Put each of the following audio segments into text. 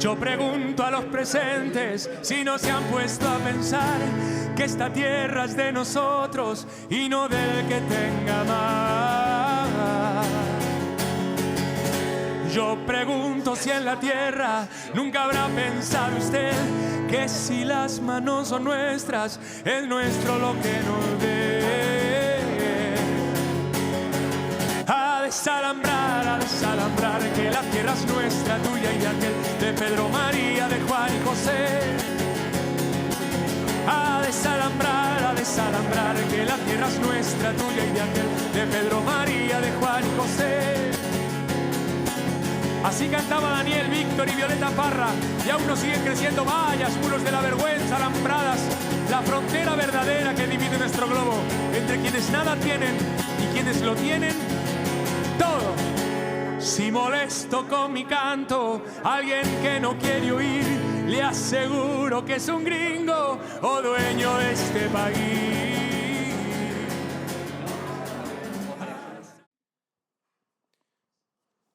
Yo pregunto a los presentes si no se han puesto a pensar que esta tierra es de nosotros y no del que tenga más. Yo pregunto si en la tierra nunca habrá pensado usted que si las manos son nuestras, es nuestro lo que nos dé. A desalambrar, que la tierra es nuestra, tuya y de aquel, de Pedro, María, de Juan y José. A desalambrar, que la tierra es nuestra, tuya y de aquel, de Pedro, María, de Juan y José. Así cantaba Daniel, Víctor y Violeta Parra, y aún nos siguen creciendo vallas, muros de la vergüenza, alambradas, la frontera verdadera que divide nuestro globo entre quienes nada tienen y quienes lo tienen todo. Si molesto con mi canto a alguien que no quiere oír, le aseguro que es un gringo o dueño de este país.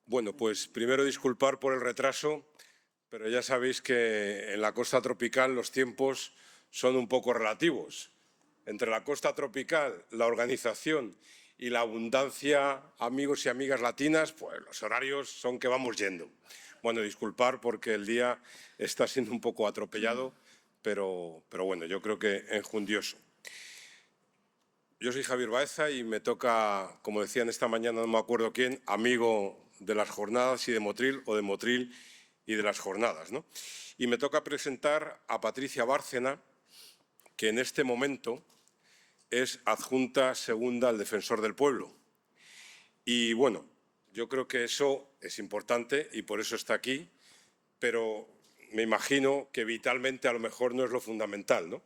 Bueno, pues primero disculpar por el retraso, pero ya sabéis que en la costa tropical los tiempos son un poco relativos. Entre la costa tropical, la organización y la abundancia, amigos y amigas latinas, pues los horarios son que vamos yendo. Bueno, disculpar porque el día está siendo un poco atropellado, pero bueno, yo creo que enjundioso. Yo soy Javier Baeza y me toca, como decían esta mañana, no me acuerdo quién, amigo de las jornadas y de Motril, o de Motril y de las jornadas, ¿no? Y me toca presentar a Patricia Bárcena, que en este momento es adjunta segunda al Defensor del Pueblo. Y bueno, yo creo que eso es importante y por eso está aquí, pero me imagino que vitalmente a lo mejor no es lo fundamental, ¿no?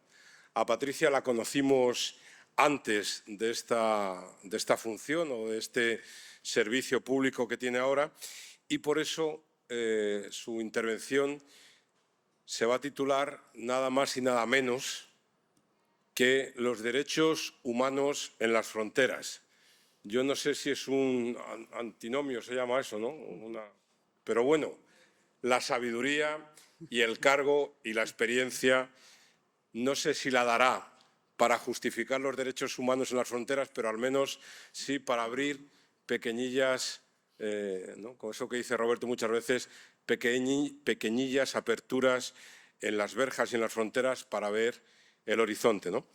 A Patricia la conocimos antes de esta función o de este servicio público que tiene ahora y por eso su intervención se va a titular nada más y nada menos que los derechos humanos en las fronteras. Yo no sé si es un antinomio, se llama eso, ¿no? Pero bueno, la sabiduría y el cargo y la experiencia no sé si la dará para justificar los derechos humanos en las fronteras, pero al menos sí para abrir pequeñillas, ¿no? Con eso que dice Roberto muchas veces, pequeñillas aperturas en las verjas y en las fronteras para ver el horizonte, ¿no?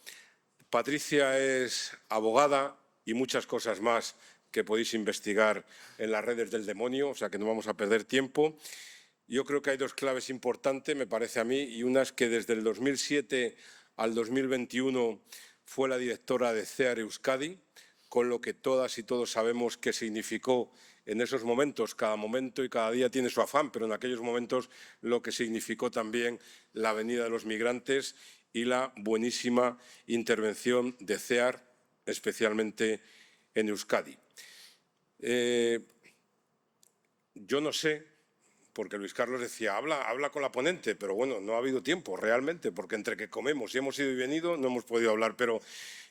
Patricia es abogada y muchas cosas más que podéis investigar en las redes del demonio, o sea que no vamos a perder tiempo. Yo creo que hay dos claves importantes, me parece a mí, y una es que desde el 2007 al 2021 fue la directora de CEAR Euskadi, con lo que todas y todos sabemos qué significó en esos momentos. Cada momento y cada día tiene su afán, pero en aquellos momentos lo que significó también la venida de los migrantes y la buenísima intervención de CEAR, especialmente en Euskadi. Yo no sé, porque Luis Carlos decía, habla con la ponente, pero bueno, no ha habido tiempo realmente, porque entre que comemos y hemos ido y venido no hemos podido hablar. Pero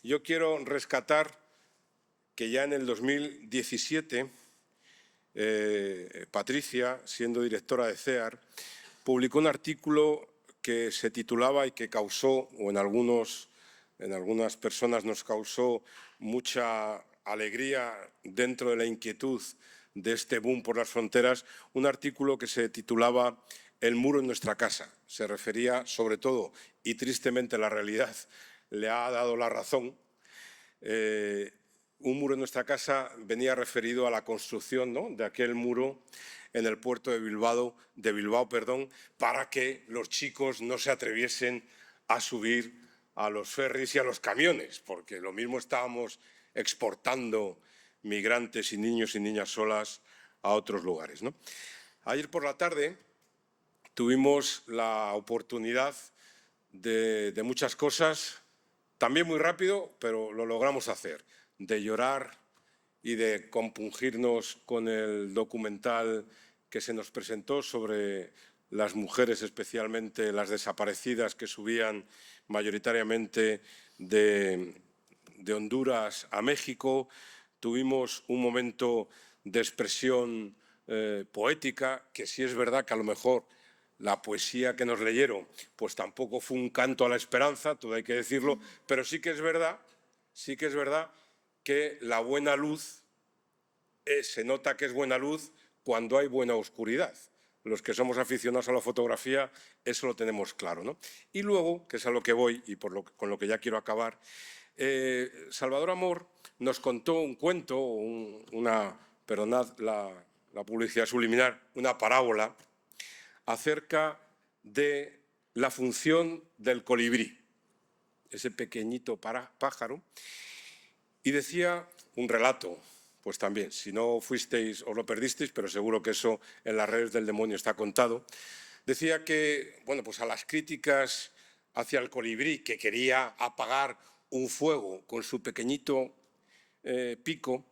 yo quiero rescatar que ya en el 2017 Patricia, siendo directora de CEAR, publicó un artículo que se titulaba y que causó, o en algunas personas nos causó mucha alegría dentro de la inquietud de este boom por las fronteras, un artículo que se titulaba El muro en nuestra casa. Se refería sobre todo, y tristemente la realidad le ha dado la razón, un muro en nuestra casa venía referido a la construcción, ¿no?, de aquel muro en el puerto de Bilbao, para que los chicos no se atreviesen a subir a los ferries y a los camiones, porque lo mismo estábamos exportando migrantes y niños y niñas solas a otros lugares, ¿no? Ayer por la tarde tuvimos la oportunidad de muchas cosas, también muy rápido, pero lo logramos hacer, de llorar y de compungirnos con el documental que se nos presentó sobre las mujeres, especialmente las desaparecidas que subían mayoritariamente de Honduras a México. Tuvimos un momento de expresión poética, que sí es verdad que a lo mejor La poesía que nos leyeron, pues tampoco fue un canto a la esperanza, todo hay que decirlo, pero sí que es verdad que la buena luz se nota que es buena luz cuando hay buena oscuridad. Los que somos aficionados a la fotografía, eso lo tenemos claro, ¿no? Y luego, que es a lo que voy y con lo que ya quiero acabar, Salvador Amor nos contó un cuento, perdonad la publicidad subliminar, una parábola acerca de la función del colibrí, ese pequeñito pájaro, y decía un relato, pues también, si no fuisteis os lo perdisteis, pero seguro que eso en las redes del demonio está contado, decía que, bueno, pues a las críticas hacia el colibrí que quería apagar un fuego con su pequeñito pico,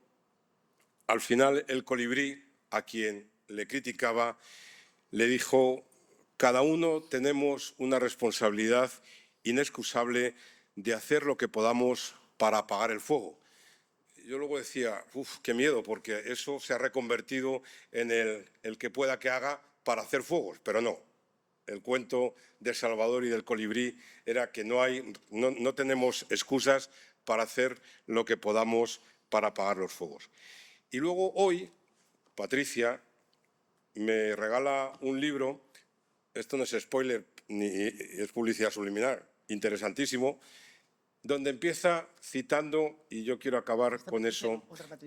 al final el colibrí, a quien le criticaba, le dijo: cada uno tenemos una responsabilidad inexcusable de hacer lo que podamos para apagar el fuego. Yo luego decía, qué miedo, porque eso se ha reconvertido en el que pueda que haga para hacer fuegos, pero no. El cuento de Salvador y del colibrí era que no tenemos excusas para hacer lo que podamos para apagar los fuegos. Y luego hoy, Patricia me regala un libro, esto no es spoiler ni es publicidad subliminar, interesantísimo, donde empieza citando, y yo quiero acabar con eso,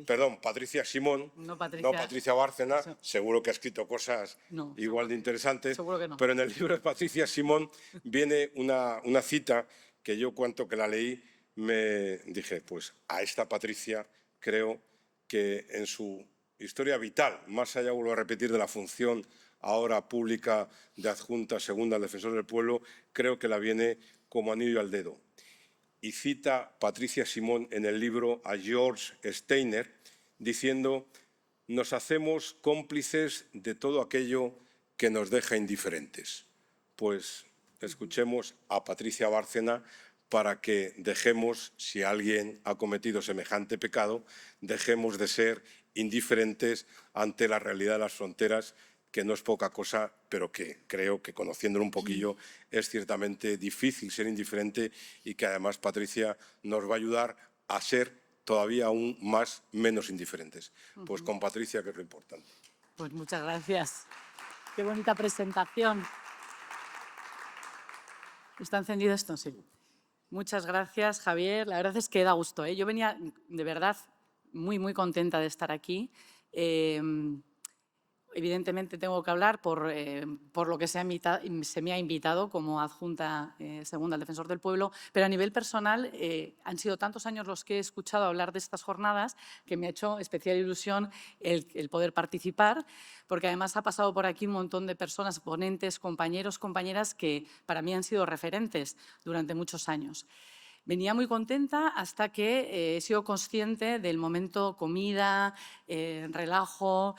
perdón, Patricia Simón, no Patricia Bárcena, seguro que ha escrito cosas igual de interesantes, pero en el libro de Patricia Simón viene una cita que yo cuanto que la leí me dije, pues a esta Patricia creo que en su historia vital, más allá, vuelvo a repetir, de la función ahora pública de adjunta segunda al defensor del pueblo, creo que la viene como anillo al dedo. Y cita Patricia Simón en el libro a George Steiner diciendo: nos hacemos cómplices de todo aquello que nos deja indiferentes. Pues escuchemos a Patricia Bárcena para que dejemos, si alguien ha cometido semejante pecado, dejemos de ser indiferentes ante la realidad de las fronteras, que no es poca cosa, pero que creo que, conociéndolo un poquillo, es ciertamente difícil ser indiferente y que además Patricia nos va a ayudar a ser todavía aún menos indiferentes. Pues con Patricia, que es lo importante. Pues muchas gracias. Qué bonita presentación. ¿Está encendido esto? Sí. Muchas gracias, Javier. La verdad es que da gusto, ¿eh? Yo venía, de verdad, muy, muy contenta de estar aquí. Evidentemente tengo que hablar por lo que se me ha invitado como adjunta segunda al Defensor del Pueblo, pero a nivel personal han sido tantos años los que he escuchado hablar de estas jornadas que me ha hecho especial ilusión el poder participar, porque además ha pasado por aquí un montón de personas, ponentes, compañeros, compañeras que para mí han sido referentes durante muchos años. Venía muy contenta hasta que he sido consciente del momento comida, relajo,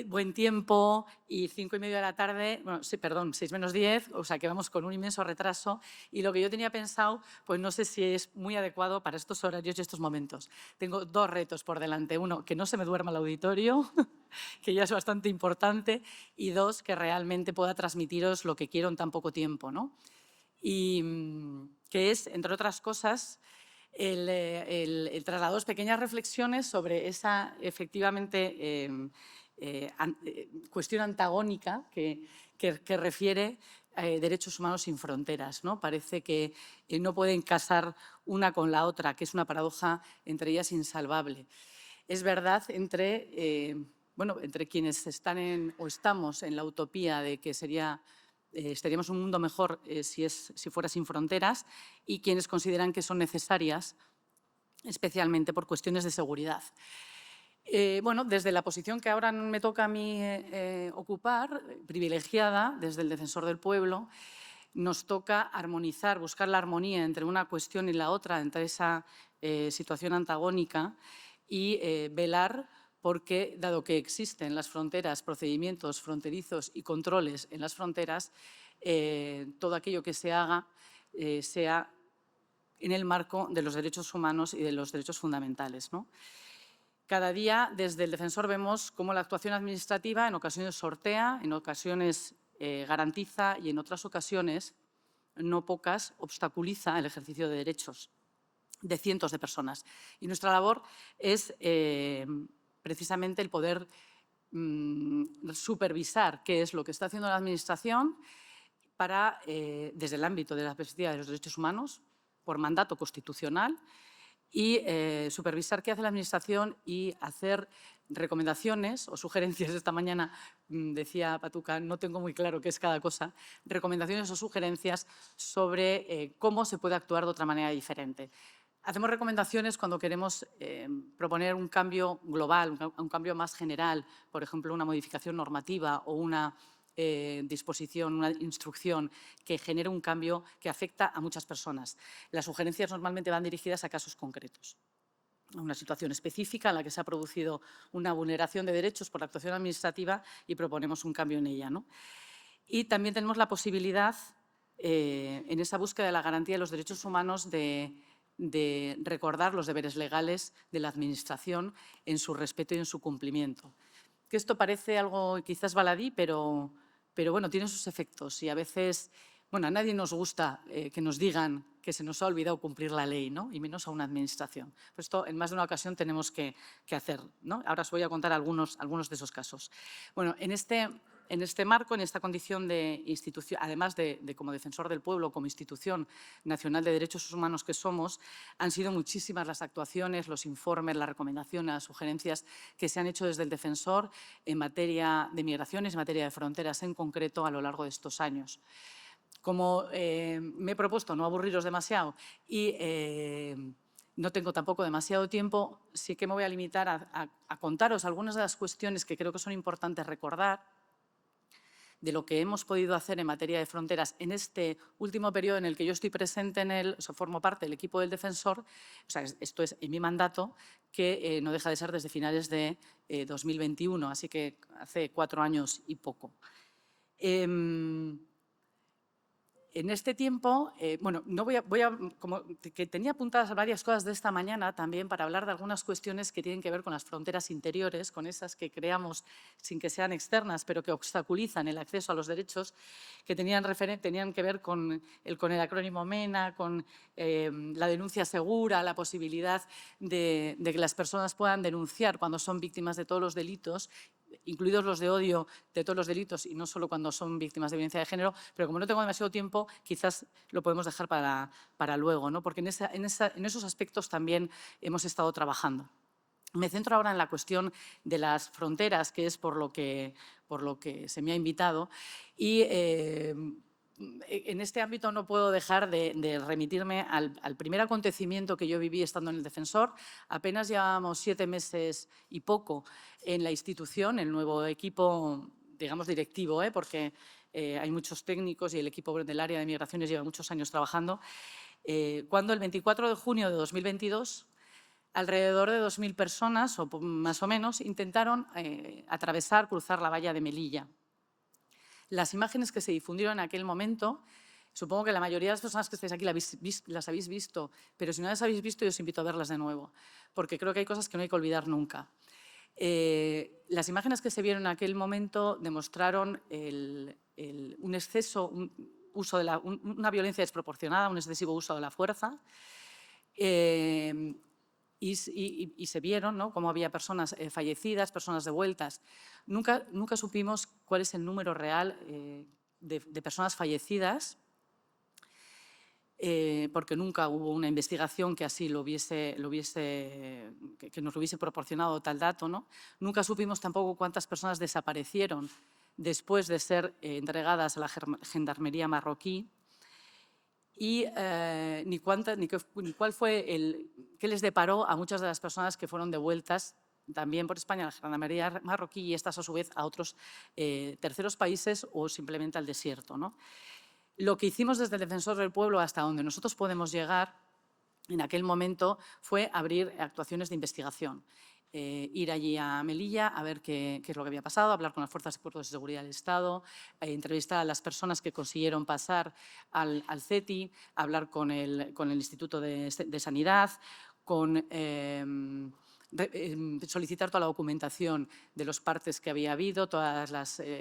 buen tiempo y 5:30 de la tarde, bueno, sí, perdón, 6 menos 10, o sea que vamos con un inmenso retraso y lo que yo tenía pensado, pues no sé si es muy adecuado para estos horarios y estos momentos. Tengo 2 retos por delante. Uno, que no se me duerma el auditorio, que ya es bastante importante, y 2, que realmente pueda transmitiros lo que quiero en tan poco tiempo, ¿no? Y que es, entre otras cosas, el trasladaros pequeñas reflexiones sobre esa, efectivamente, cuestión antagónica que refiere a derechos humanos sin fronteras, ¿no? Parece que no pueden casar una con la otra, que es una paradoja entre ellas insalvable. Es verdad entre quienes están o estamos en la utopía de que estaríamos en un mundo mejor si fuera sin fronteras, y quienes consideran que son necesarias, especialmente por cuestiones de seguridad. Desde la posición que ahora me toca a mí ocupar, privilegiada desde el Defensor del Pueblo, nos toca armonizar, buscar la armonía entre una cuestión y la otra, entre esa situación antagónica, y velar porque, dado que existen las fronteras, procedimientos fronterizos y controles en las fronteras, todo aquello que se haga sea en el marco de los derechos humanos y de los derechos fundamentales, ¿no? Cada día, desde el Defensor, vemos cómo la actuación administrativa en ocasiones sortea, en ocasiones garantiza y en otras ocasiones, no pocas, obstaculiza el ejercicio de derechos de cientos de personas. Y nuestra labor es precisamente el poder supervisar qué es lo que está haciendo la Administración para, desde el ámbito de la perspectiva de los derechos humanos, por mandato constitucional, y supervisar qué hace la Administración y hacer recomendaciones o sugerencias. Esta mañana decía Patuca, no tengo muy claro qué es cada cosa, recomendaciones o sugerencias sobre cómo se puede actuar de otra manera diferente. Hacemos recomendaciones cuando queremos proponer un cambio global, un cambio más general, por ejemplo, una modificación normativa o una disposición, una instrucción que genere un cambio que afecta a muchas personas. Las sugerencias normalmente van dirigidas a casos concretos, a una situación específica en la que se ha producido una vulneración de derechos por la actuación administrativa y proponemos un cambio en ella, ¿no? Y también tenemos la posibilidad, en esa búsqueda de la garantía de los derechos humanos, de recordar los deberes legales de la Administración en su respeto y en su cumplimiento. Que esto parece algo quizás baladí, pero bueno, tiene sus efectos y a veces, bueno, a nadie nos gusta que nos digan que se nos ha olvidado cumplir la ley, ¿no? Y menos a una administración. Pues esto en más de una ocasión tenemos que hacer, ¿no? Ahora os voy a contar algunos de esos casos. Bueno, en este marco, en esta condición de institución, además de como defensor del pueblo, como institución nacional de derechos humanos que somos, han sido muchísimas las actuaciones, los informes, las recomendaciones, las sugerencias que se han hecho desde el defensor en materia de migraciones, en materia de fronteras en concreto a lo largo de estos años. Como me he propuesto no aburriros demasiado y no tengo tampoco demasiado tiempo, sí que me voy a limitar a contaros algunas de las cuestiones que creo que son importantes recordar de lo que hemos podido hacer en materia de fronteras en este último periodo en el que yo estoy presente formo parte del equipo del defensor, o sea, esto es en mi mandato, que no deja de ser desde finales de 2021, así que hace 4 años y poco. En este tiempo, bueno, no como que tenía apuntadas varias cosas de esta mañana también para hablar de algunas cuestiones que tienen que ver con las fronteras interiores, con esas que creamos sin que sean externas, pero que obstaculizan el acceso a los derechos, que tenían que ver con el acrónimo MENA, con la denuncia segura, la posibilidad de que las personas puedan denunciar cuando son víctimas de todos los delitos, incluidos los de odio, de todos los delitos y no solo cuando son víctimas de violencia de género, pero como no tengo demasiado tiempo, quizás lo podemos dejar para luego, ¿no? Porque en esos aspectos también hemos estado trabajando. Me centro ahora en la cuestión de las fronteras, que es por lo que se me ha invitado, y en este ámbito no puedo dejar de remitirme al primer acontecimiento que yo viví estando en el Defensor. Apenas llevábamos 7 meses y poco en la institución, el nuevo equipo, digamos, directivo, porque hay muchos técnicos y el equipo del área de migraciones lleva muchos años trabajando, cuando el 24 de junio de 2022 alrededor de 2.000 personas, o más o menos, intentaron cruzar la valla de Melilla. Las imágenes que se difundieron en aquel momento, supongo que la mayoría de las personas que estáis aquí las habéis visto, pero si no las habéis visto, yo os invito a verlas de nuevo, porque creo que hay cosas que no hay que olvidar nunca. Las imágenes que se vieron en aquel momento demostraron un exceso, una violencia desproporcionada, un excesivo uso de la fuerza, y se vieron, ¿no?, cómo había personas fallecidas, personas devueltas. Nunca supimos cuál es el número real de personas fallecidas, porque nunca hubo una investigación que así que nos lo hubiese proporcionado tal dato, ¿no? Nunca supimos tampoco cuántas personas desaparecieron después de ser entregadas a la gendarmería marroquí, y ni cuál fue qué les deparó a muchas de las personas que fueron devueltas también por España a la gendarmería marroquí y estas a su vez a otros terceros países o simplemente al desierto, ¿no? Lo que hicimos desde el Defensor del Pueblo hasta donde nosotros podemos llegar en aquel momento fue abrir actuaciones de investigación. Ir allí a Melilla a ver qué es lo que había pasado, hablar con las fuerzas y cuerpos de seguridad del Estado, entrevistar a las personas que consiguieron pasar al CETI, hablar con el Instituto de Sanidad, con solicitar toda la documentación de los partes que había habido, todos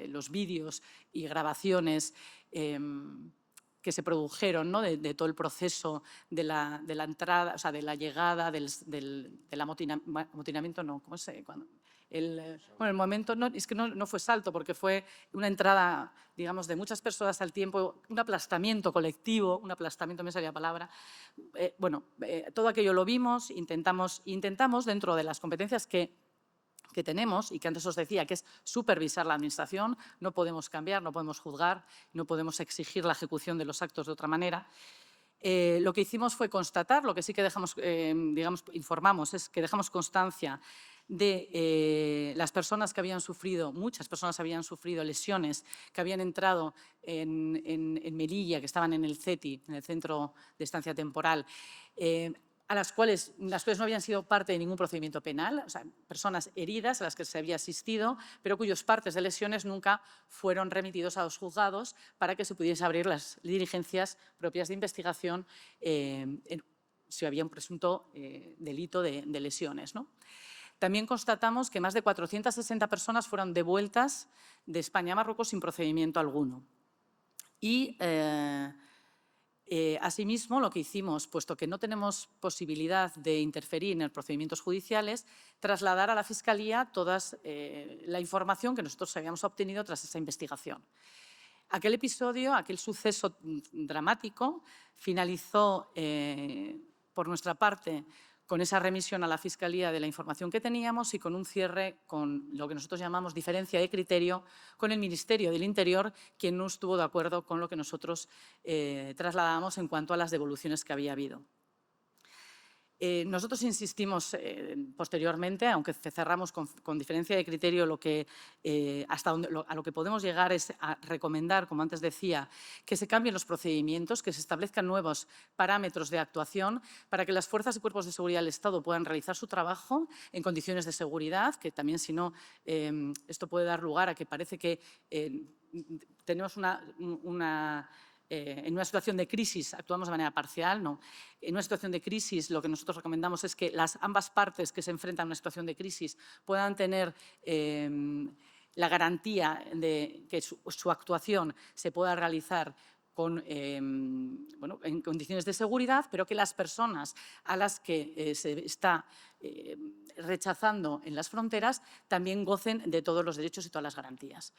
los vídeos y grabaciones que se produjeron, ¿no? de todo el proceso de la entrada, o sea, de la llegada, del amotinamiento, no, ¿cómo se llama? Bueno, el momento es que no fue salto, porque fue una entrada, digamos, de muchas personas al tiempo, un aplastamiento colectivo, un aplastamiento, me salía la palabra. Todo aquello lo vimos, intentamos dentro de las competencias que tenemos y que antes os decía, que es supervisar la administración, no podemos cambiar, no podemos juzgar, no podemos exigir la ejecución de los actos de otra manera. Lo que hicimos fue constatar, lo que sí que dejamos, informamos, es que dejamos constancia de las personas que habían sufrido, muchas personas habían sufrido lesiones, que habían entrado en Melilla, que estaban en el CETI, en el Centro de Estancia Temporal, a las cuales no habían sido parte de ningún procedimiento penal, o sea, personas heridas a las que se había asistido, pero cuyos partes de lesiones nunca fueron remitidos a los juzgados para que se pudiese abrir las diligencias propias de investigación si había un presunto delito de lesiones, ¿no? También constatamos que más de 460 personas fueron devueltas de España a Marruecos sin procedimiento alguno. Y asimismo, lo que hicimos, puesto que no tenemos posibilidad de interferir en los procedimientos judiciales, trasladar a la Fiscalía toda la información que nosotros habíamos obtenido tras esa investigación. Aquel episodio, aquel suceso dramático, finalizó por nuestra parte con esa remisión a la Fiscalía de la información que teníamos y con un cierre con lo que nosotros llamamos diferencia de criterio con el Ministerio del Interior, quien no estuvo de acuerdo con lo que nosotros trasladamos en cuanto a las devoluciones que había habido. Nosotros insistimos posteriormente, aunque cerramos con diferencia de criterio, a lo que podemos llegar es a recomendar, como antes decía, que se cambien los procedimientos, que se establezcan nuevos parámetros de actuación para que las fuerzas y cuerpos de seguridad del Estado puedan realizar su trabajo en condiciones de seguridad, que también, si no, esto puede dar lugar a que parece que tenemos en una situación de crisis actuamos de manera parcial, no. En una situación de crisis lo que nosotros recomendamos es que ambas partes que se enfrentan a una situación de crisis puedan tener la garantía de que su actuación se pueda realizar en condiciones de seguridad, pero que las personas a las que se está rechazando en las fronteras también gocen de todos los derechos y todas las garantías.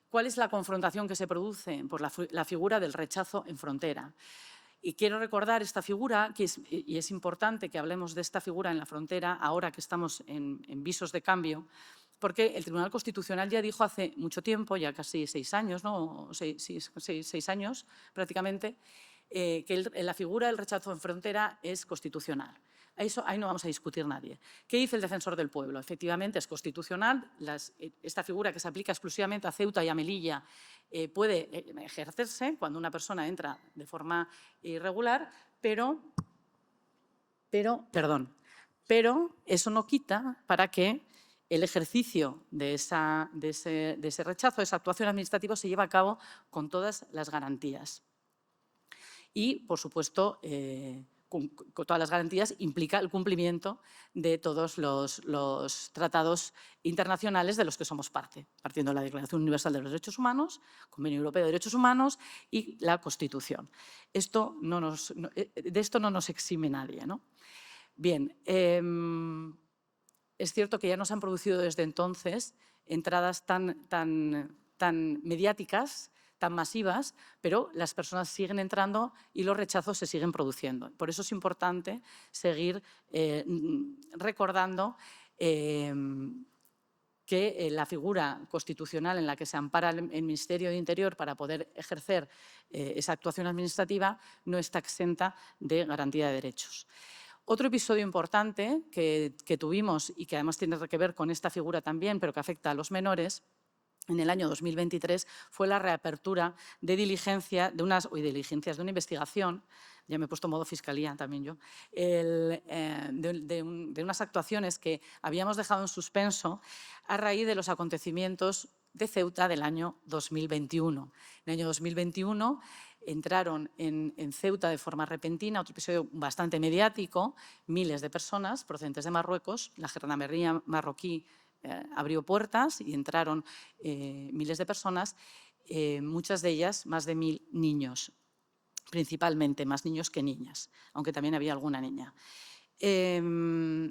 ¿Cuál es la confrontación que se produce? Por la figura del rechazo en frontera. Y quiero recordar esta figura, y es importante que hablemos de esta figura en la frontera ahora que estamos en visos de cambio, porque el Tribunal Constitucional ya dijo hace mucho tiempo, ya casi 6 años, ¿no? 6 años prácticamente, que la figura del rechazo en frontera es constitucional. Ahí no vamos a discutir nadie. ¿Qué dice el Defensor del Pueblo? Efectivamente, es constitucional. Esta figura que se aplica exclusivamente a Ceuta y a Melilla puede ejercerse cuando una persona entra de forma irregular, pero eso no quita para que el ejercicio de ese rechazo, de esa actuación administrativa, se lleve a cabo con todas las garantías. Y, por supuesto, con todas las garantías implica el cumplimiento de todos los tratados internacionales de los que somos parte, partiendo de la Declaración Universal de los Derechos Humanos, Convenio Europeo de Derechos Humanos y la Constitución. De esto no nos exime nadie, ¿no? Bien, es cierto que ya nos han producido desde entonces entradas tan mediáticas, tan masivas, pero las personas siguen entrando y los rechazos se siguen produciendo. Por eso es importante seguir recordando que la figura constitucional en la que se ampara el Ministerio de Interior para poder ejercer esa actuación administrativa no está exenta de garantía de derechos. Otro episodio importante que tuvimos y que además tiene que ver con esta figura también, pero que afecta a los menores, en el año 2023 fue la reapertura de diligencias de una investigación, ya me he puesto modo fiscalía también yo, de unas actuaciones que habíamos dejado en suspenso a raíz de los acontecimientos de Ceuta del año 2021. En el año 2021 entraron en Ceuta de forma repentina, otro episodio bastante mediático, miles de personas procedentes de Marruecos, la gendarmería marroquí abrió puertas y entraron miles de personas, muchas de ellas más de 1000 niños, principalmente más niños que niñas, aunque también había alguna niña. Desde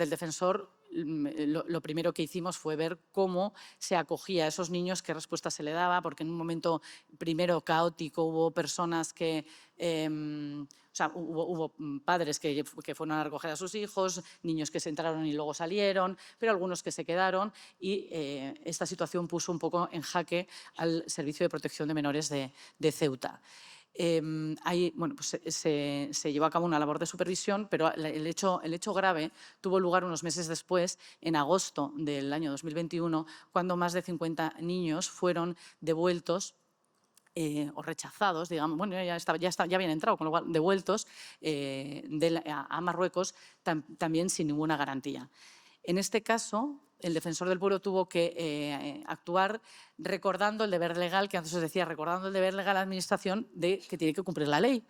el defensor, lo primero que hicimos fue ver cómo se acogía a esos niños, qué respuesta se le daba, porque en un momento primero caótico hubo personas que, o sea, hubo padres que fueron a recoger a sus hijos, niños que se entraron y luego salieron, pero algunos que se quedaron y esta situación puso un poco en jaque al Servicio de Protección de Menores de Ceuta. Bueno, pues se llevó a cabo una labor de supervisión, pero el hecho grave tuvo lugar unos meses después, en agosto del año 2021, cuando más de 50 niños fueron devueltos o rechazados, digamos, bueno, ya habían entrado, con lo cual devueltos a Marruecos también sin ninguna garantía. En este caso, el defensor del pueblo tuvo que actuar recordando el deber legal, que antes os decía, recordando el deber legal a la Administración de que tiene que cumplir la ley.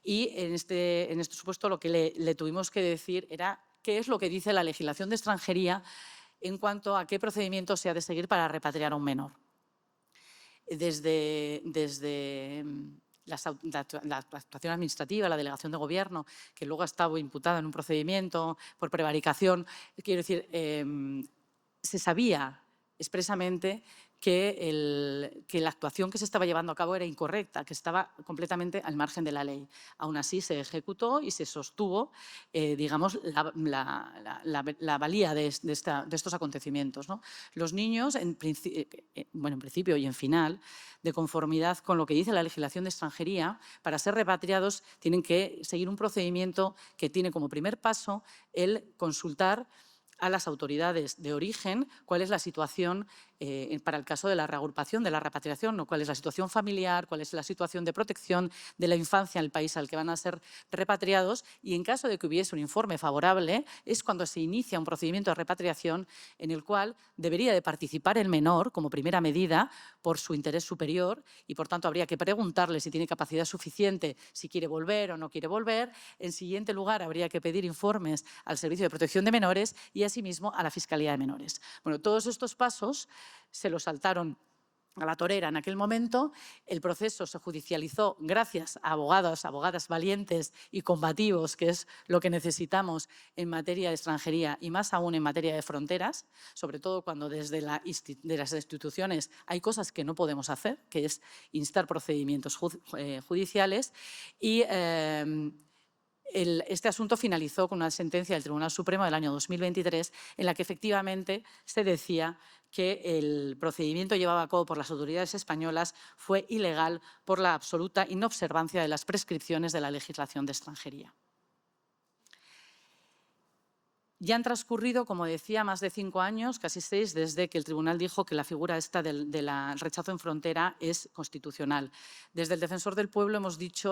Y en este supuesto lo que le tuvimos que decir era qué es lo que dice la legislación de extranjería en cuanto a qué procedimiento se ha de seguir para repatriar a un menor. Desde la actuación administrativa, la delegación de gobierno, que luego ha estado imputada en un procedimiento por prevaricación, quiero decir, se sabía expresamente que la actuación que se estaba llevando a cabo era incorrecta, que estaba completamente al margen de la ley. Aún así se ejecutó y se sostuvo, digamos, la valía de estos acontecimientos, ¿no? Los niños, en principio y en final, de conformidad con lo que dice la legislación de extranjería, para ser repatriados tienen que seguir un procedimiento que tiene como primer paso el consultar a las autoridades de origen cuál es la situación para el caso de la reagrupación, de la repatriación, o cuál es la situación familiar, cuál es la situación de protección de la infancia en el país al que van a ser repatriados, y en caso de que hubiese un informe favorable es cuando se inicia un procedimiento de repatriación en el cual debería de participar el menor como primera medida por su interés superior y por tanto habría que preguntarle si tiene capacidad suficiente, si quiere volver o no quiere volver. En siguiente lugar habría que pedir informes al Servicio de Protección de Menores y asimismo a la Fiscalía de Menores. Bueno, todos estos pasos se los saltaron a la torera en aquel momento. El proceso se judicializó gracias a abogadas valientes y combativos, que es lo que necesitamos en materia de extranjería y más aún en materia de fronteras, sobre todo cuando desde las instituciones hay cosas que no podemos hacer, que es instar procedimientos judiciales y este asunto finalizó con una sentencia del Tribunal Supremo del año 2023 en la que efectivamente se decía que el procedimiento llevado a cabo por las autoridades españolas fue ilegal por la absoluta inobservancia de las prescripciones de la legislación de extranjería. Ya han transcurrido, como decía, más de 5 años, casi 6, desde que el tribunal dijo que la figura esta del rechazo en frontera es constitucional. Desde el Defensor del Pueblo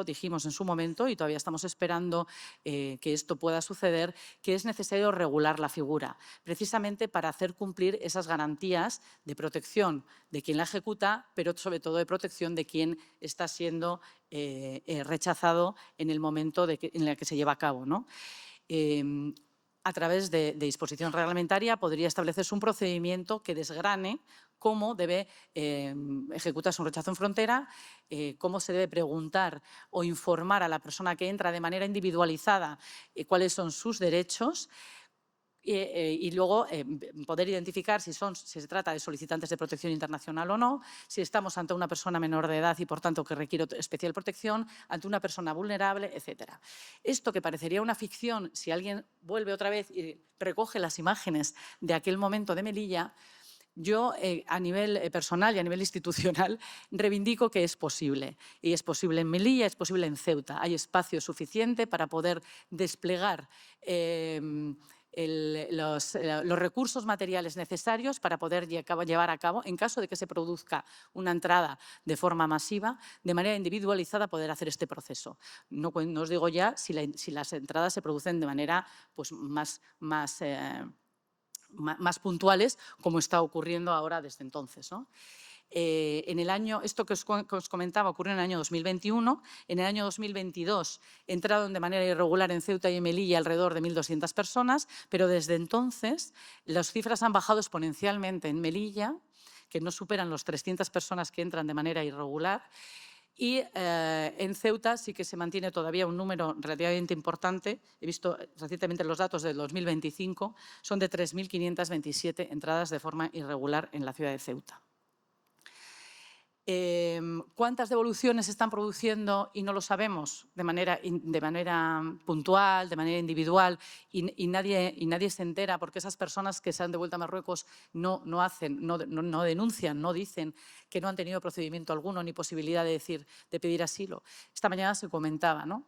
dijimos en su momento, y todavía estamos esperando que esto pueda suceder, que es necesario regular la figura, precisamente para hacer cumplir esas garantías de protección de quien la ejecuta, pero sobre todo de protección de quien está siendo rechazado en el momento en el que se lleva a cabo, ¿no? A través de disposición reglamentaria podría establecerse un procedimiento que desgrane cómo debe ejecutarse un rechazo en frontera, cómo se debe preguntar o informar a la persona que entra de manera individualizada cuáles son sus derechos, y luego poder identificar si se trata de solicitantes de protección internacional o no, si estamos ante una persona menor de edad y, por tanto, que requiere especial protección, ante una persona vulnerable, etc. Esto que parecería una ficción, si alguien vuelve otra vez y recoge las imágenes de aquel momento de Melilla, yo, a nivel personal y a nivel institucional, reivindico que es posible. Y es posible en Melilla, es posible en Ceuta. Hay espacio suficiente para poder desplegar los recursos materiales necesarios para poder llevar a cabo, en caso de que se produzca una entrada de forma masiva, de manera individualizada, poder hacer este proceso. No os digo ya si las entradas se producen de manera pues, más puntuales, como está ocurriendo ahora desde entonces, ¿no? Esto que os comentaba ocurrió en el año 2021. En el año 2022 entraron de manera irregular en Ceuta y en Melilla alrededor de 1.200 personas, pero desde entonces las cifras han bajado exponencialmente en Melilla, que no superan los 300 personas que entran de manera irregular. Y en Ceuta sí que se mantiene todavía un número relativamente importante. He visto recientemente los datos del 2025, son de 3.527 entradas de forma irregular en la ciudad de Ceuta. ¿Cuántas devoluciones se están produciendo y no lo sabemos de manera puntual, de manera individual y nadie se entera porque esas personas que se han devuelto a Marruecos no denuncian, no dicen que no han tenido procedimiento alguno ni posibilidad de pedir asilo? Esta mañana se comentaba, ¿no?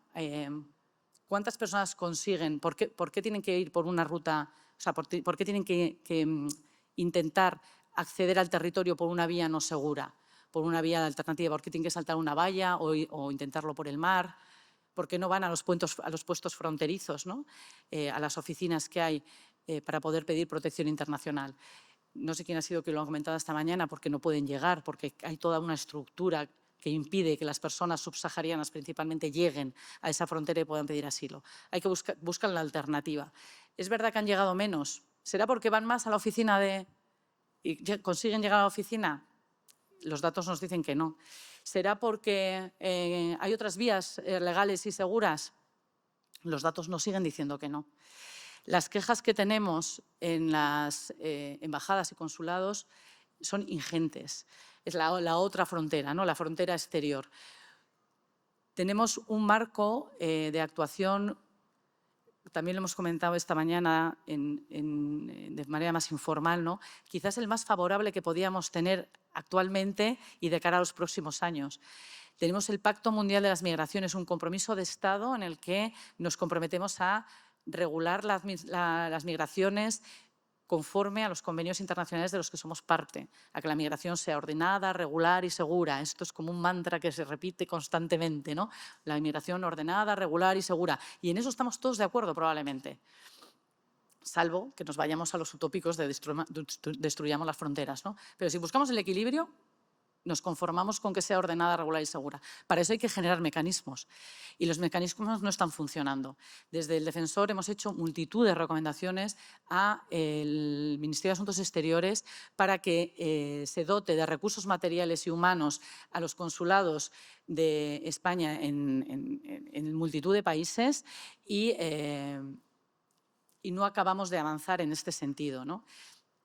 ¿Cuántas personas consiguen? ¿Por qué tienen que ir por una ruta? O sea, ¿por qué tienen que intentar acceder al territorio por una vía no segura? Por una vía alternativa, ¿por qué tienen que saltar una valla o intentarlo por el mar? ¿Por qué no van a los puestos fronterizos, ¿no? A las oficinas que hay para poder pedir protección internacional? No sé quién ha sido que lo ha comentado esta mañana, porque no pueden llegar, porque hay toda una estructura que impide que las personas subsaharianas principalmente lleguen a esa frontera y puedan pedir asilo. Hay que buscar la alternativa. ¿Es verdad que han llegado menos? ¿Será porque van más a la oficina y consiguen llegar a la oficina? Los datos nos dicen que no. ¿Será porque hay otras vías legales y seguras? Los datos nos siguen diciendo que no. Las quejas que tenemos en las embajadas y consulados son ingentes. Es la otra frontera, ¿no? La frontera exterior. Tenemos un marco de actuación, también lo hemos comentado esta mañana de manera más informal, ¿no? Quizás el más favorable que podíamos tener actualmente y de cara a los próximos años. Tenemos el Pacto Mundial de las Migraciones, un compromiso de Estado en el que nos comprometemos a regular las migraciones conforme a los convenios internacionales de los que somos parte, a que la migración sea ordenada, regular y segura. Esto es como un mantra que se repite constantemente, ¿no? La inmigración ordenada, regular y segura. Y en eso estamos todos de acuerdo probablemente, salvo que nos vayamos a los utópicos de destruyamos las fronteras, ¿no? Pero si buscamos el equilibrio, nos conformamos con que sea ordenada, regular y segura. Para eso hay que generar mecanismos y los mecanismos no están funcionando. Desde el Defensor hemos hecho multitud de recomendaciones al Ministerio de Asuntos Exteriores para que se dote de recursos materiales y humanos a los consulados de España en multitud de países y no acabamos de avanzar en este sentido, ¿no?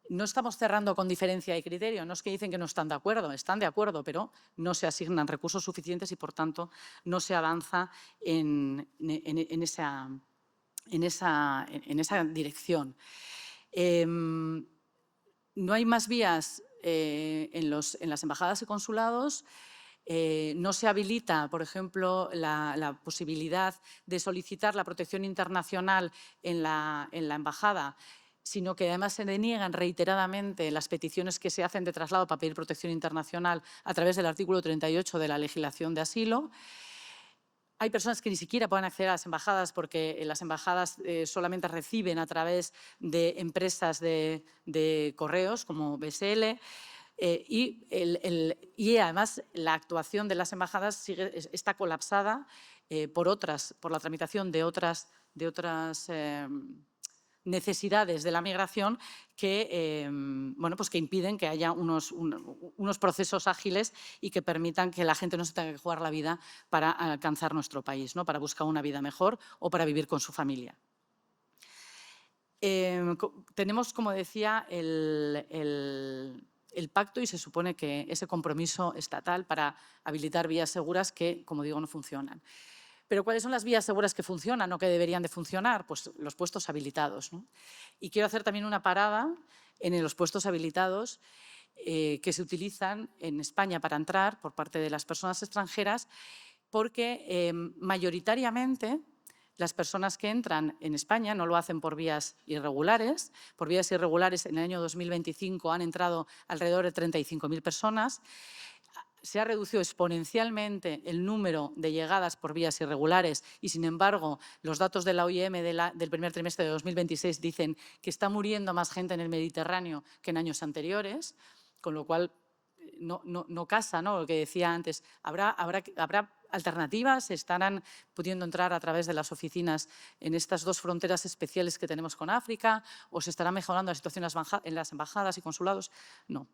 No estamos cerrando con diferencia de criterio, no es que dicen que no están de acuerdo, están de acuerdo, pero no se asignan recursos suficientes y, por tanto, no se avanza en esa dirección. No hay más vías en las embajadas y consulados. No se habilita, por ejemplo, la posibilidad de solicitar la protección internacional en la embajada, sino que además se deniegan reiteradamente las peticiones que se hacen de traslado para pedir protección internacional a través del artículo 38 de la legislación de asilo. Hay personas que ni siquiera pueden acceder a las embajadas porque las embajadas solamente reciben a través de empresas de correos como BSL. Y además la actuación de las embajadas está colapsada por la tramitación de otras necesidades de la migración que, pues que impiden que haya unos procesos ágiles y que permitan que la gente no se tenga que jugar la vida para alcanzar nuestro país, ¿no? Para buscar una vida mejor o para vivir con su familia. Tenemos, como decía, el pacto y se supone que ese compromiso estatal para habilitar vías seguras que, como digo, no funcionan. Pero ¿cuáles son las vías seguras que funcionan o que deberían de funcionar? Pues los puestos habilitados, ¿no? Y quiero hacer también una parada en los puestos habilitados que se utilizan en España para entrar por parte de las personas extranjeras, porque mayoritariamente las personas que entran en España no lo hacen por vías irregulares. Por vías irregulares, en el año 2025 han entrado alrededor de 35.000 personas. Se ha reducido exponencialmente el número de llegadas por vías irregulares y, sin embargo, los datos de la OIM del primer trimestre de 2026 dicen que está muriendo más gente en el Mediterráneo que en años anteriores, con lo cual no casa, ¿no? Lo que decía antes, habrá alternativas, estarán pudiendo entrar a través de las oficinas en estas dos fronteras especiales que tenemos con África, o se estará mejorando la situación en las embajadas y consulados. No.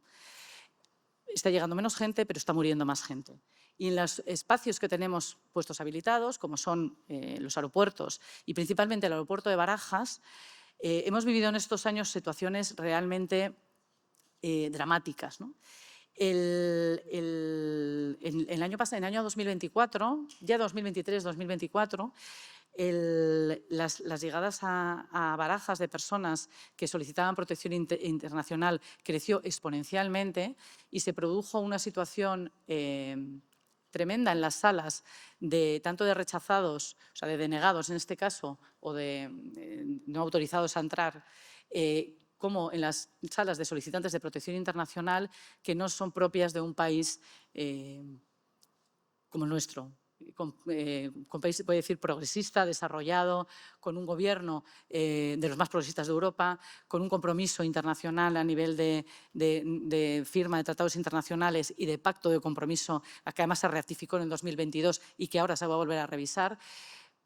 Está llegando menos gente, pero está muriendo más gente. Y en los espacios que tenemos puestos habilitados, como son los aeropuertos y principalmente el aeropuerto de Barajas, hemos vivido en estos años situaciones realmente dramáticas, ¿no? El año pasado, en el año 2024, ya 2023-2024, las llegadas a Barajas de personas que solicitaban protección internacional creció exponencialmente y se produjo una situación tremenda en las salas, tanto de rechazados, o sea, de denegados en este caso, o de no autorizados a entrar, como en las salas de solicitantes de protección internacional, que no son propias de un país como el nuestro. Con país, puede decir, progresista, desarrollado, con un gobierno de los más progresistas de Europa, con un compromiso internacional a nivel de firma de tratados internacionales y de pacto de compromiso, que además se ratificó en el 2022 y que ahora se va a volver a revisar.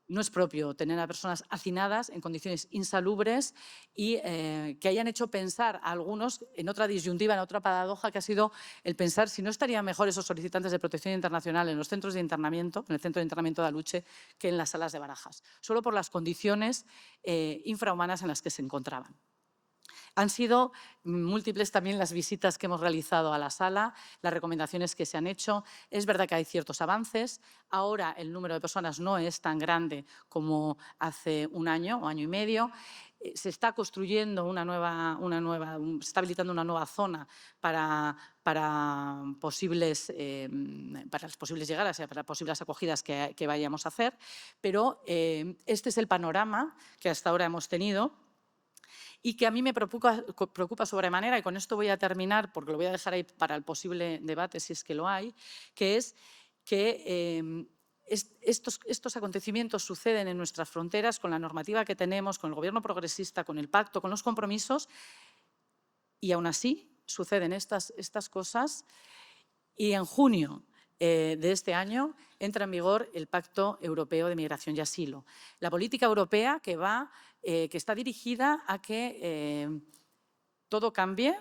No es propio tener a personas hacinadas en condiciones insalubres y que hayan hecho pensar a algunos en otra disyuntiva, en otra paradoja, que ha sido el pensar si no estarían mejor esos solicitantes de protección internacional en los centros de internamiento, en el centro de internamiento de Aluche, que en las salas de Barajas, solo por las condiciones infrahumanas en las que se encontraban. Han sido múltiples también las visitas que hemos realizado a la sala, las recomendaciones que se han hecho. Es verdad que hay ciertos avances. Ahora el número de personas no es tan grande como hace un año o año y medio. Se está construyendo se está habilitando una nueva zona para las posibles llegadas, para posibles acogidas que vayamos a hacer. Pero este es el panorama que hasta ahora hemos tenido y que a mí me preocupa sobremanera, y con esto voy a terminar porque lo voy a dejar ahí para el posible debate si es que lo hay, que es que estos acontecimientos suceden en nuestras fronteras con la normativa que tenemos, con el gobierno progresista, con el pacto, con los compromisos, y aún así suceden estas cosas. Y en junio de este año entra en vigor el Pacto Europeo de Migración y Asilo. La política europea que está dirigida a que todo cambie,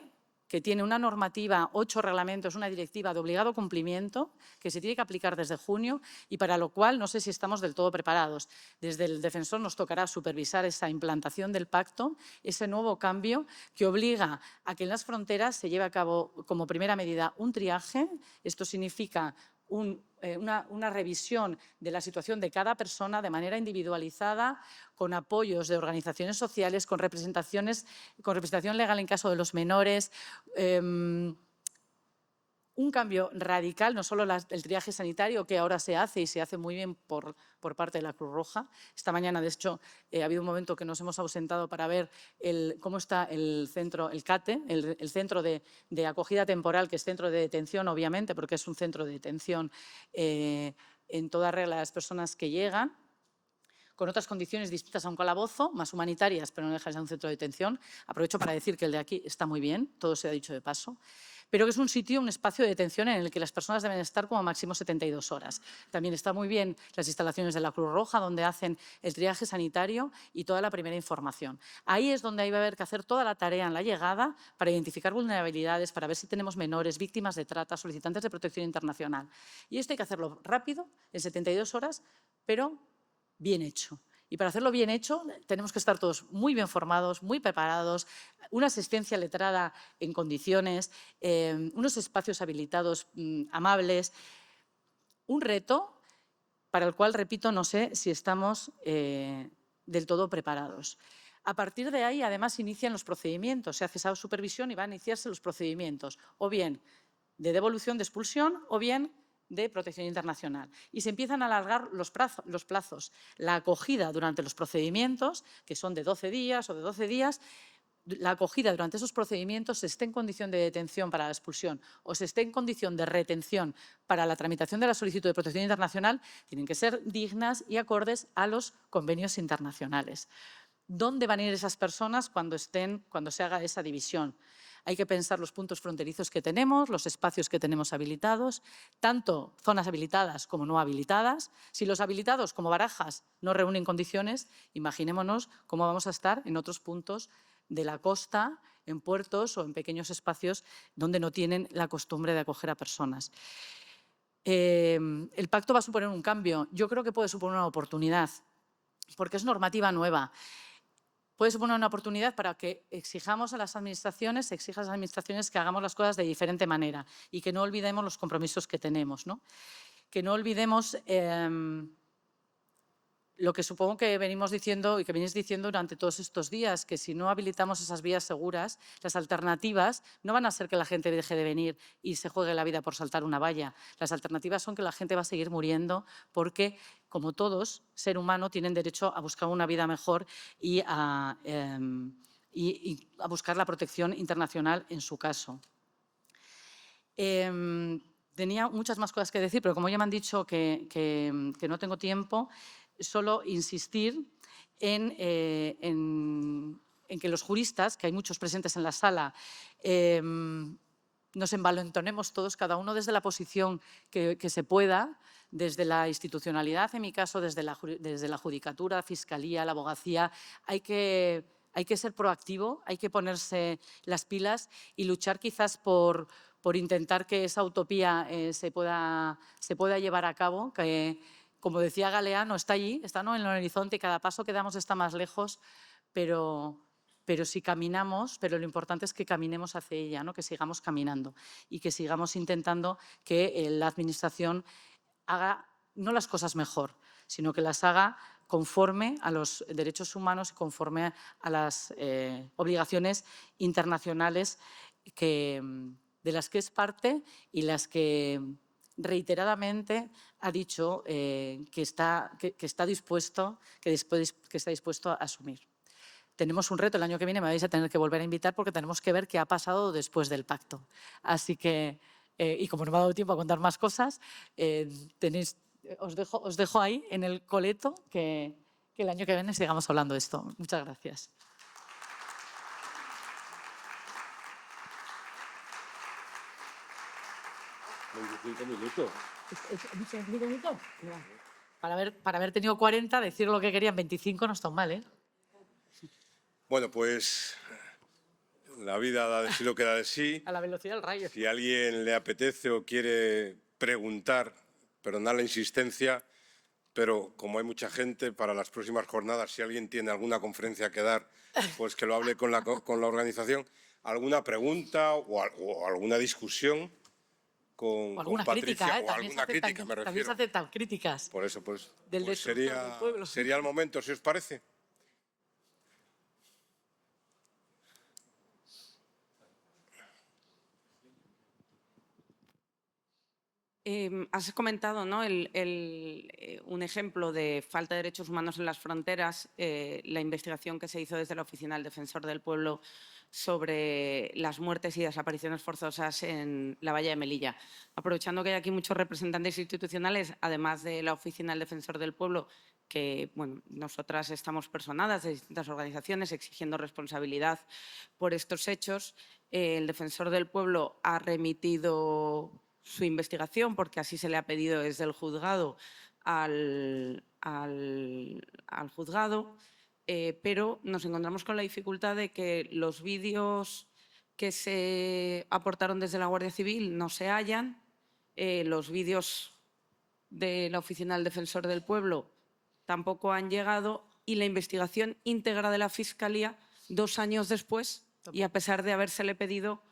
que tiene una normativa, 8 reglamentos, una directiva de obligado cumplimiento que se tiene que aplicar desde junio y para lo cual no sé si estamos del todo preparados. Desde el Defensor nos tocará supervisar esa implantación del pacto, ese nuevo cambio que obliga a que en las fronteras se lleve a cabo como primera medida un triaje. Esto significa una revisión de la situación de cada persona de manera individualizada, con apoyos de organizaciones sociales, con representación legal en caso de los menores. Un cambio radical, no solo el triaje sanitario que ahora se hace y se hace muy bien por parte de la Cruz Roja. Esta mañana, de hecho, ha habido un momento que nos hemos ausentado para ver cómo está el centro, el CATE, el centro de acogida temporal, que es centro de detención, obviamente, porque es un centro de detención en toda regla de las personas que llegan, con otras condiciones distintas a un calabozo, más humanitarias, pero no deja de ser un centro de detención. Aprovecho para decir que el de aquí está muy bien, todo se ha dicho de paso, pero que es un sitio, un espacio de detención en el que las personas deben estar como máximo 72 horas. También está muy bien las instalaciones de la Cruz Roja, donde hacen el triaje sanitario y toda la primera información. Ahí es donde va a haber que hacer toda la tarea en la llegada para identificar vulnerabilidades, para ver si tenemos menores, víctimas de trata, solicitantes de protección internacional. Y esto hay que hacerlo rápido, en 72 horas, pero bien hecho. Y para hacerlo bien hecho tenemos que estar todos muy bien formados, muy preparados, una asistencia letrada en condiciones, unos espacios habilitados amables. Un reto para el cual, repito, no sé si estamos del todo preparados. A partir de ahí, además, inician los procedimientos. Se hace esa supervisión y van a iniciarse los procedimientos, o bien de devolución, de expulsión, o bien de protección internacional. Y se empiezan a alargar los plazos. La acogida durante los procedimientos, que son de 12 días o de 12 días, la acogida durante esos procedimientos se esté en condición de detención para la expulsión o se esté en condición de retención para la tramitación de la solicitud de protección internacional, tienen que ser dignas y acordes a los convenios internacionales. ¿Dónde van a ir esas personas cuando se haga esa división? Hay que pensar los puntos fronterizos que tenemos, los espacios que tenemos habilitados, tanto zonas habilitadas como no habilitadas. Si los habilitados, como Barajas, no reúnen condiciones, imaginémonos cómo vamos a estar en otros puntos de la costa, en puertos o en pequeños espacios donde no tienen la costumbre de acoger a personas. El pacto va a suponer un cambio. Yo creo que puede suponer una oportunidad, porque es normativa nueva. Puede suponer una oportunidad para que exijamos a las administraciones, que hagamos las cosas de diferente manera y que no olvidemos los compromisos que tenemos, ¿no? Que no olvidemos lo que supongo que venimos diciendo y que venís diciendo durante todos estos días, que si no habilitamos esas vías seguras, las alternativas no van a ser que la gente deje de venir y se juegue la vida por saltar una valla. Las alternativas son que la gente va a seguir muriendo porque, como todos, ser humano, tienen derecho a buscar una vida mejor y a buscar la protección internacional en su caso. Tenía muchas más cosas que decir, pero como ya me han dicho que no tengo tiempo, solo insistir en que los juristas, que hay muchos presentes en la sala, nos envalentonemos todos, cada uno desde la posición que se pueda, desde la institucionalidad, en mi caso, desde la judicatura, fiscalía, la abogacía. Hay que ser proactivo, hay que ponerse las pilas y luchar quizás por intentar que esa utopía se pueda llevar a cabo, que, como decía Galeano, está allí, está, ¿no?, en el horizonte y cada paso que damos está más lejos, pero si caminamos, pero lo importante es que caminemos hacia ella, ¿no?, que sigamos caminando y que sigamos intentando que la Administración haga no las cosas mejor, sino que las haga conforme a los derechos humanos y conforme a las obligaciones internacionales de las que es parte y las que reiteradamente ha dicho que está dispuesto a asumir. Tenemos un reto el año que viene, me vais a tener que volver a invitar porque tenemos que ver qué ha pasado después del pacto. Así que, y como no me ha dado tiempo a contar más cosas, os dejo ahí en el coleto que el año que viene sigamos hablando de esto. Muchas gracias. ¿25 minutos? Para haber tenido 40, decir lo que querían 25 no está mal, ¿eh? Bueno, pues la vida da de sí lo que da de sí. A la velocidad del rayo. Si a alguien le apetece o quiere preguntar, perdonad la insistencia, pero como hay mucha gente, para las próximas jornadas, si alguien tiene alguna conferencia que dar, pues que lo hable con la organización. ¿Alguna pregunta o alguna discusión con alguna Patricia? crítica, O alguna crítica, me refiero. También se aceptan críticas. Por eso, pues pueblo. sería el momento, si os parece. Has comentado, ¿no?, un ejemplo de falta de derechos humanos en las fronteras, la investigación que se hizo desde la Oficina del Defensor del Pueblo sobre las muertes y desapariciones forzosas en la Valla de Melilla. Aprovechando que hay aquí muchos representantes institucionales, además de la Oficina del Defensor del Pueblo, que bueno, nosotras estamos personadas de distintas organizaciones exigiendo responsabilidad por estos hechos, el Defensor del Pueblo ha remitido su investigación, porque así se le ha pedido desde el juzgado al juzgado, pero nos encontramos con la dificultad de que los vídeos que se aportaron desde la Guardia Civil no se hallan, los vídeos de la Oficina del Defensor del Pueblo tampoco han llegado y la investigación íntegra de la Fiscalía 2 años después, y a pesar de habérsele pedido,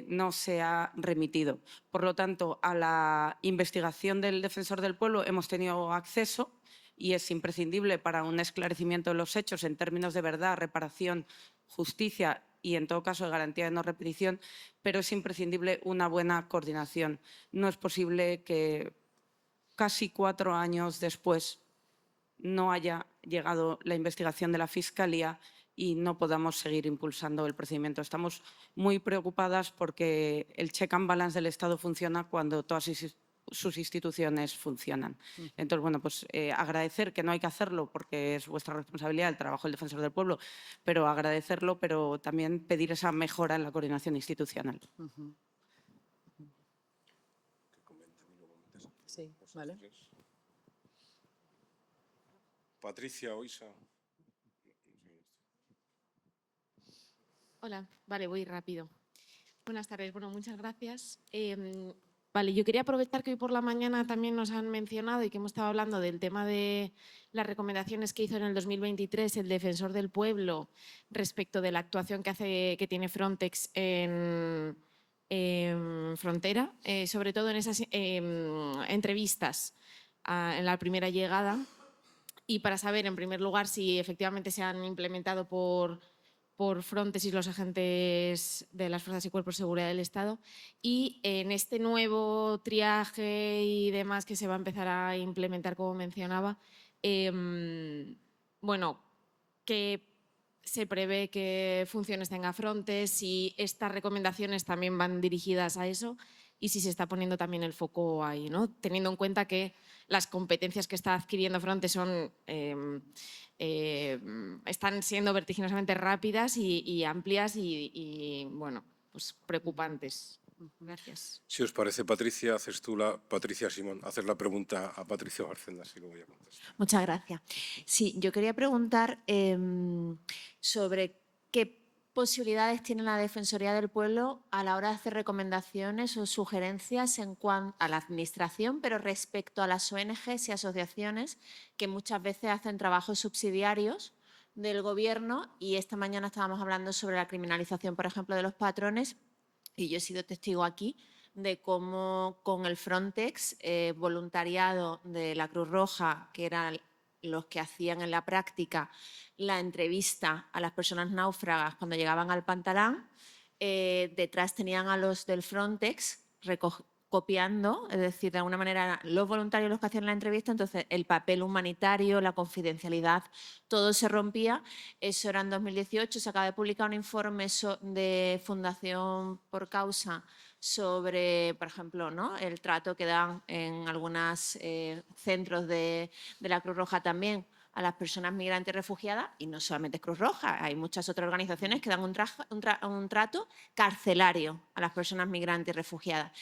no se ha remitido. Por lo tanto, a la investigación del Defensor del Pueblo hemos tenido acceso y es imprescindible para un esclarecimiento de los hechos en términos de verdad, reparación, justicia y, en todo caso, de garantía de no repetición, pero es imprescindible una buena coordinación. No es posible que casi 4 años después no haya llegado la investigación de la Fiscalía y no podamos seguir impulsando el procedimiento. Estamos muy preocupadas porque el check and balance del Estado funciona cuando todas sus instituciones funcionan. Entonces, bueno, pues agradecer, que no hay que hacerlo porque es vuestra responsabilidad el trabajo del Defensor del Pueblo, pero agradecerlo, pero también pedir esa mejora en la coordinación institucional. Sí, vale. Patricia o Isa. Hola, vale, voy rápido. Buenas tardes, bueno, muchas gracias. Vale, yo quería aprovechar que hoy por la mañana también nos han mencionado y que hemos estado hablando del tema de las recomendaciones que hizo en el 2023 el Defensor del Pueblo respecto de la actuación que tiene Frontex en frontera, sobre todo en esas entrevistas en la primera llegada, y para saber, en primer lugar, si efectivamente se han implementado por Frontex y los agentes de las Fuerzas y Cuerpos de Seguridad del Estado, y en este nuevo triaje y demás que se va a empezar a implementar, como mencionaba, bueno, ¿qué se prevé que funciones tenga Frontex, si estas recomendaciones también van dirigidas a eso y si se está poniendo también el foco ahí, ¿no? Teniendo en cuenta que las competencias que está adquiriendo Frontex están siendo vertiginosamente rápidas y amplias y, bueno, pues preocupantes. Gracias. Si os parece, Patricia, Patricia Simón, haces la pregunta a Patricia Barcendas y luego ya contestas. Muchas gracias. Sí, yo quería preguntar sobre qué posibilidades tiene la Defensoría del Pueblo a la hora de hacer recomendaciones o sugerencias en cuanto a la Administración, pero respecto a las ONGs y asociaciones que muchas veces hacen trabajos subsidiarios del Gobierno, y esta mañana estábamos hablando sobre la criminalización, por ejemplo, de los patrones, y yo he sido testigo aquí de cómo con el Frontex, voluntariado de la Cruz Roja, que eran los que hacían en la práctica la entrevista a las personas náufragas cuando llegaban al Pantalán, detrás tenían a los del Frontex copiando, es decir, de alguna manera los voluntarios los que hacían la entrevista, entonces el papel humanitario, la confidencialidad, todo se rompía. Eso era en 2018, se acaba de publicar un informe de Fundación Por Causa sobre, por ejemplo, ¿no?, el trato que dan en algunos centros de la Cruz Roja también a las personas migrantes y refugiadas, y no solamente es Cruz Roja, hay muchas otras organizaciones que dan un trato carcelario a las personas migrantes y refugiadas.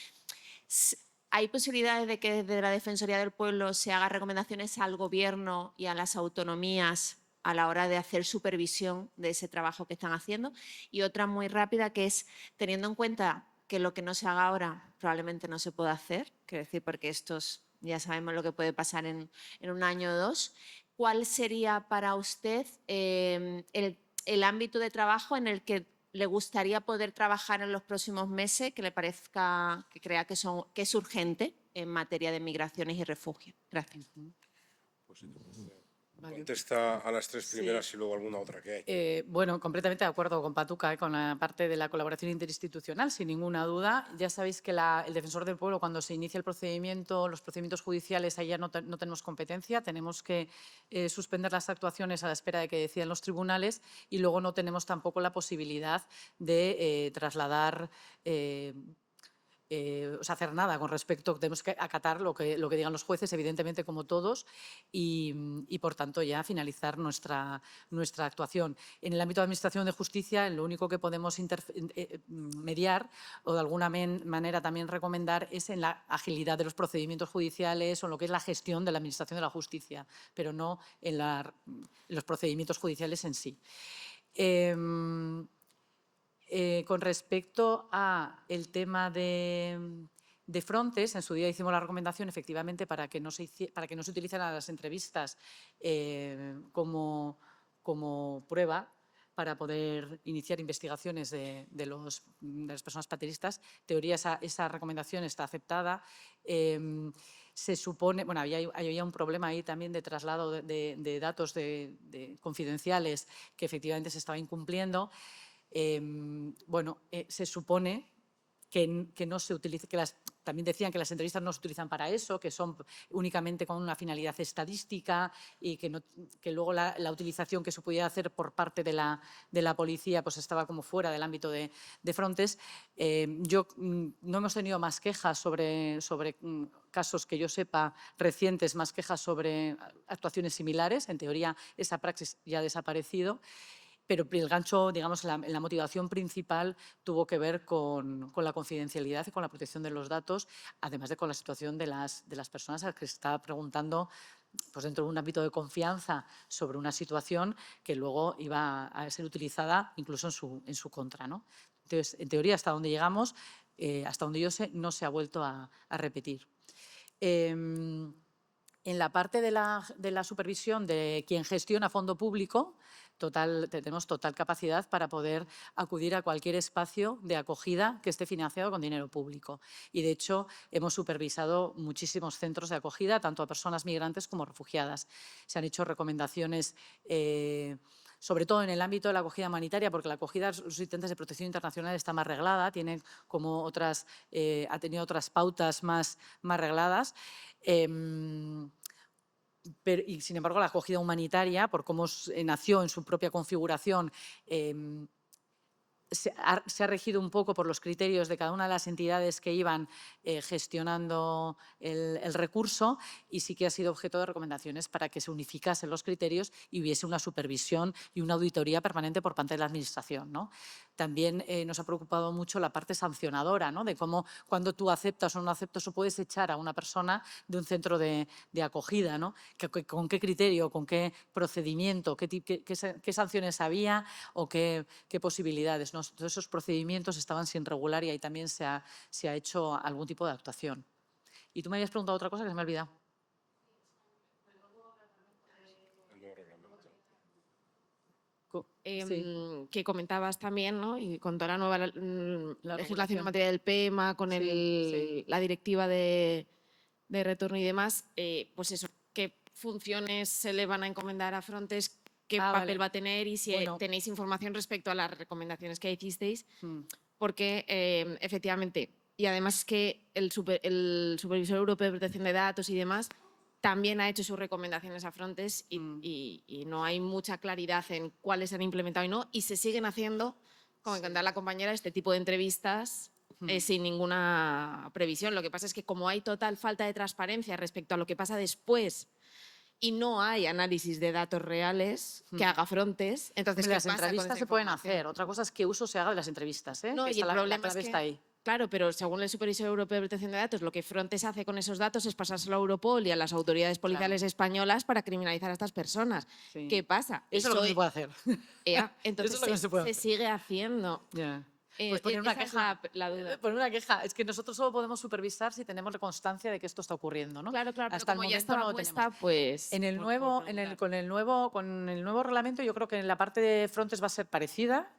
¿Hay posibilidades de que desde la Defensoría del Pueblo se hagan recomendaciones al Gobierno y a las autonomías a la hora de hacer supervisión de ese trabajo que están haciendo? Y otra muy rápida, que es, teniendo en cuenta que lo que no se haga ahora probablemente no se pueda hacer, quiero decir, porque estos ya sabemos lo que puede pasar en un año o dos, ¿cuál sería para usted el ámbito de trabajo en el que le gustaría poder trabajar en los próximos meses, que le parezca, que crea que es urgente en materia de migraciones y refugio? Gracias. Contesta a las tres primeras y luego alguna otra que hay. Bueno, completamente de acuerdo con Patuca, con la parte de la colaboración interinstitucional, sin ninguna duda. Ya sabéis que el Defensor del Pueblo, cuando se inicia el procedimiento, los procedimientos judiciales, ahí ya no tenemos competencia, tenemos que suspender las actuaciones a la espera de que decidan los tribunales, y luego no tenemos tampoco la posibilidad de trasladar o sea, hacer nada con respecto, tenemos que acatar lo que digan los jueces, evidentemente, como todos, y por tanto ya finalizar nuestra actuación. En el ámbito de Administración de Justicia, lo único que podemos mediar o de alguna manera también recomendar es en la agilidad de los procedimientos judiciales o en lo que es la gestión de la Administración de la Justicia, pero no en los procedimientos judiciales en sí. Con respecto al tema de Frontex, en su día hicimos la recomendación, efectivamente, para que no se utilicen las entrevistas como prueba para poder iniciar investigaciones de las personas pateristas. En teoría, esa recomendación está aceptada. Se supone, bueno, había un problema ahí también de traslado de datos confidenciales que efectivamente se estaba incumpliendo. Bueno, se supone que no se utilice, que también decían que las entrevistas no se utilizan para eso, que son únicamente con una finalidad estadística y que luego la utilización que se pudiera hacer por parte de la policía pues estaba como fuera del ámbito de Frontex. No hemos tenido más quejas sobre casos que yo sepa recientes, más quejas sobre actuaciones similares. En teoría, esa praxis ya ha desaparecido. Pero el gancho, digamos, la motivación principal tuvo que ver con la confidencialidad y con la protección de los datos, además de con la situación de las personas a las que se estaba preguntando pues dentro de un ámbito de confianza sobre una situación que luego iba a ser utilizada incluso en su contra, ¿no? Entonces, en teoría, hasta donde llegamos, hasta donde yo sé, no se ha vuelto a repetir. En la parte de la supervisión de quien gestiona fondo público, tenemos total capacidad para poder acudir a cualquier espacio de acogida que esté financiado con dinero público. Y, de hecho, hemos supervisado muchísimos centros de acogida, tanto a personas migrantes como refugiadas. Se han hecho recomendaciones sobre todo en el ámbito de la acogida humanitaria, porque la acogida a los solicitantes de protección internacional está más reglada, tiene como ha tenido otras pautas más regladas. Y, sin embargo, la acogida humanitaria, por cómo nació en su propia configuración, se ha regido un poco por los criterios de cada una de las entidades que iban gestionando el recurso, y sí que ha sido objeto de recomendaciones para que se unificasen los criterios y hubiese una supervisión y una auditoría permanente por parte de la Administración, ¿no? También nos ha preocupado mucho la parte sancionadora, ¿no? De cómo, cuando tú aceptas o no aceptas o puedes echar a una persona de un centro de acogida, ¿no? ¿Con qué criterio, con qué procedimiento, qué sanciones había o qué posibilidades, ¿no? Todos esos procedimientos estaban sin regular y ahí también se ha hecho algún tipo de actuación. Y tú me habías preguntado otra cosa que se me ha olvidado. Que comentabas también, ¿no? Y con toda la nueva legislación en materia del PEMA, con la directiva de retorno y demás, pues eso, ¿qué funciones se le van a encomendar a Frontex? ¿Qué papel va a tener? Y si tenéis información respecto a las recomendaciones que hicisteis, porque efectivamente, y además es que el Supervisor Europeo de Protección de Datos y demás también ha hecho sus recomendaciones a Frontex y no hay mucha claridad en cuáles se han implementado y no, y se siguen haciendo, como contaba la compañera, este tipo de entrevistas sin ninguna previsión. Lo que pasa es que como hay total falta de transparencia respecto a lo que pasa después y no hay análisis de datos reales que haga Frontex, entonces las entrevistas se pueden hacer. Otra cosa es que uso se haga de las entrevistas, ¿eh? No, y el problema es que está ahí. Claro, pero según el Supervisor Europeo de Protección de Datos, lo que Frontex hace con esos datos es pasárselo a Europol y a las autoridades policiales españolas para criminalizar a estas personas. Sí. ¿Qué pasa? Eso es lo que se puede hacer. Entonces Eso es lo que se puede hacer. sigue haciendo. Yeah. Pues poner una queja. La duda. Poner una queja. Es que nosotros solo podemos supervisar si tenemos constancia de que esto está ocurriendo, ¿no? Claro, Hasta pero como el ya momento estaba no lo puesta, tenemos. pues... Con el nuevo reglamento, yo creo que en la parte de Frontex va a ser parecida.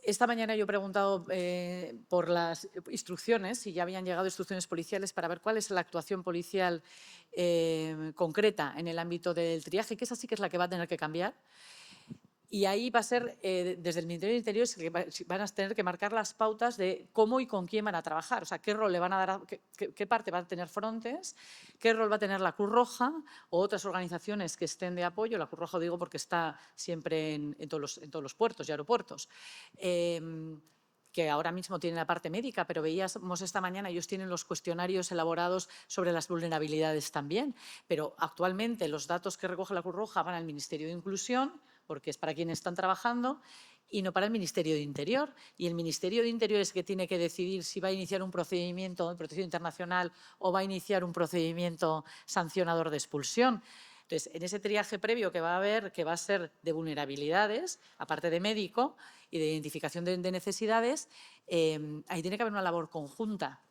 Esta mañana yo he preguntado por las instrucciones, si ya habían llegado instrucciones policiales para ver cuál es la actuación policial concreta en el ámbito del triaje, que esa sí que es la que va a tener que cambiar. Y ahí va a ser, desde el Ministerio del Interior, van a tener que marcar las pautas de cómo y con quién van a trabajar. O sea, qué rol le van a dar, qué parte va a tener Frontex, qué rol va a tener la Cruz Roja o otras organizaciones que estén de apoyo. La Cruz Roja, digo, porque está siempre en todos los puertos y aeropuertos. Que ahora mismo tienen la parte médica, pero veíamos esta mañana, ellos tienen los cuestionarios elaborados sobre las vulnerabilidades también. Pero actualmente los datos que recoge la Cruz Roja van al Ministerio de Inclusión, porque es para quienes están trabajando, y no para el Ministerio de Interior. Y el Ministerio de Interior es que tiene que decidir si va a iniciar un procedimiento de protección internacional o va a iniciar un procedimiento sancionador de expulsión. Entonces, en ese triaje previo que va a haber, que va a ser de vulnerabilidades, aparte de médico y de identificación de necesidades, ahí tiene que haber una labor conjunta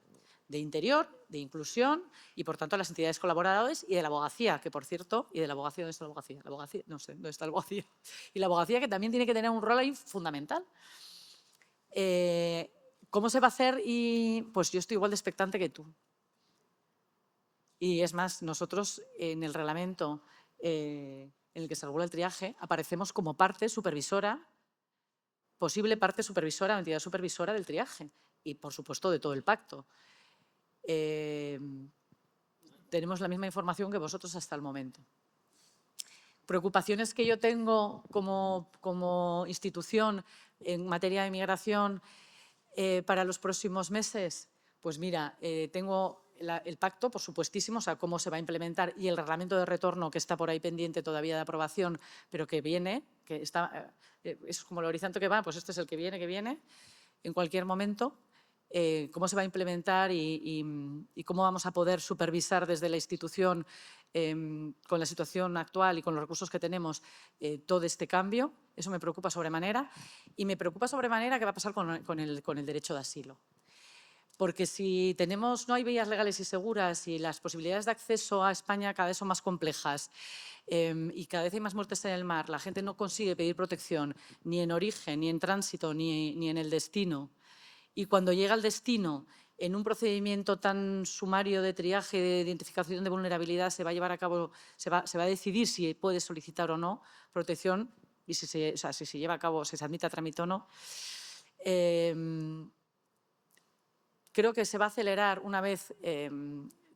de Interior, de Inclusión y, por tanto, las entidades colaboradoras y de la abogacía, que, por cierto, y de la abogacía, ¿dónde está la abogacía? La abogacía, no sé, ¿dónde está la abogacía? Y la abogacía, que también tiene que tener un rol ahí fundamental. ¿Cómo se va a hacer? Pues yo estoy igual de expectante que tú. Y es más, nosotros en el reglamento en el que se regula el triaje aparecemos como parte supervisora posible parte supervisora o entidad supervisora del triaje y, por supuesto, de todo el pacto. Tenemos la misma información que vosotros hasta el momento. Preocupaciones que yo tengo como institución en materia de migración para los próximos meses, pues mira, tengo el pacto, por supuestísimo, o sea, cómo se va a implementar, y el reglamento de retorno que está por ahí pendiente todavía de aprobación, pero que viene, que está, es como el horizonte que va, pues este es el que viene en cualquier momento. Cómo se va a implementar y cómo vamos a poder supervisar desde la institución, con la situación actual y con los recursos que tenemos, todo este cambio. Eso me preocupa sobremanera. Y me preocupa sobremanera qué va a pasar con el derecho de asilo. Porque si no hay vías legales y seguras y las posibilidades de acceso a España cada vez son más complejas y cada vez hay más muertes en el mar, la gente no consigue pedir protección ni en origen, ni en tránsito, ni en el destino. Y cuando llega al destino, en un procedimiento tan sumario de triaje, de identificación de vulnerabilidad, se va a llevar a cabo, se va a decidir si puede solicitar o no protección y si se lleva a cabo, si se admite a trámite o no. Creo que se va a acelerar una vez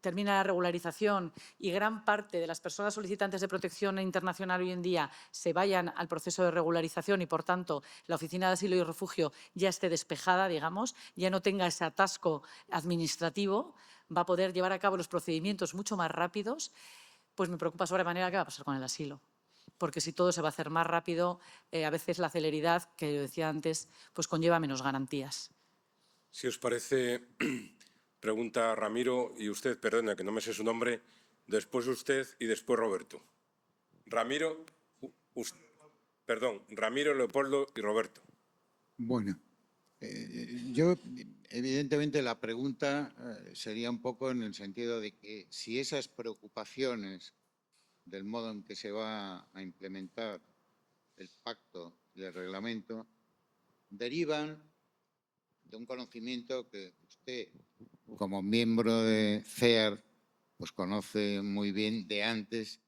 termina la regularización y gran parte de las personas solicitantes de protección internacional hoy en día se vayan al proceso de regularización y, por tanto, la Oficina de Asilo y Refugio ya esté despejada, digamos, ya no tenga ese atasco administrativo, va a poder llevar a cabo los procedimientos mucho más rápidos, pues me preocupa sobremanera qué va a pasar con el asilo. Porque si todo se va a hacer más rápido, a veces la celeridad, que yo decía antes, pues conlleva menos garantías. Si os parece, pregunta Ramiro y usted, perdona que no me sé su nombre, después usted y después Roberto. Ramiro, Ramiro, Leopoldo y Roberto. Bueno, yo evidentemente la pregunta sería un poco en el sentido de que si esas preocupaciones del modo en que se va a implementar el pacto y el reglamento derivan de un conocimiento que usted, como miembro de CEAR, pues conoce muy bien de antes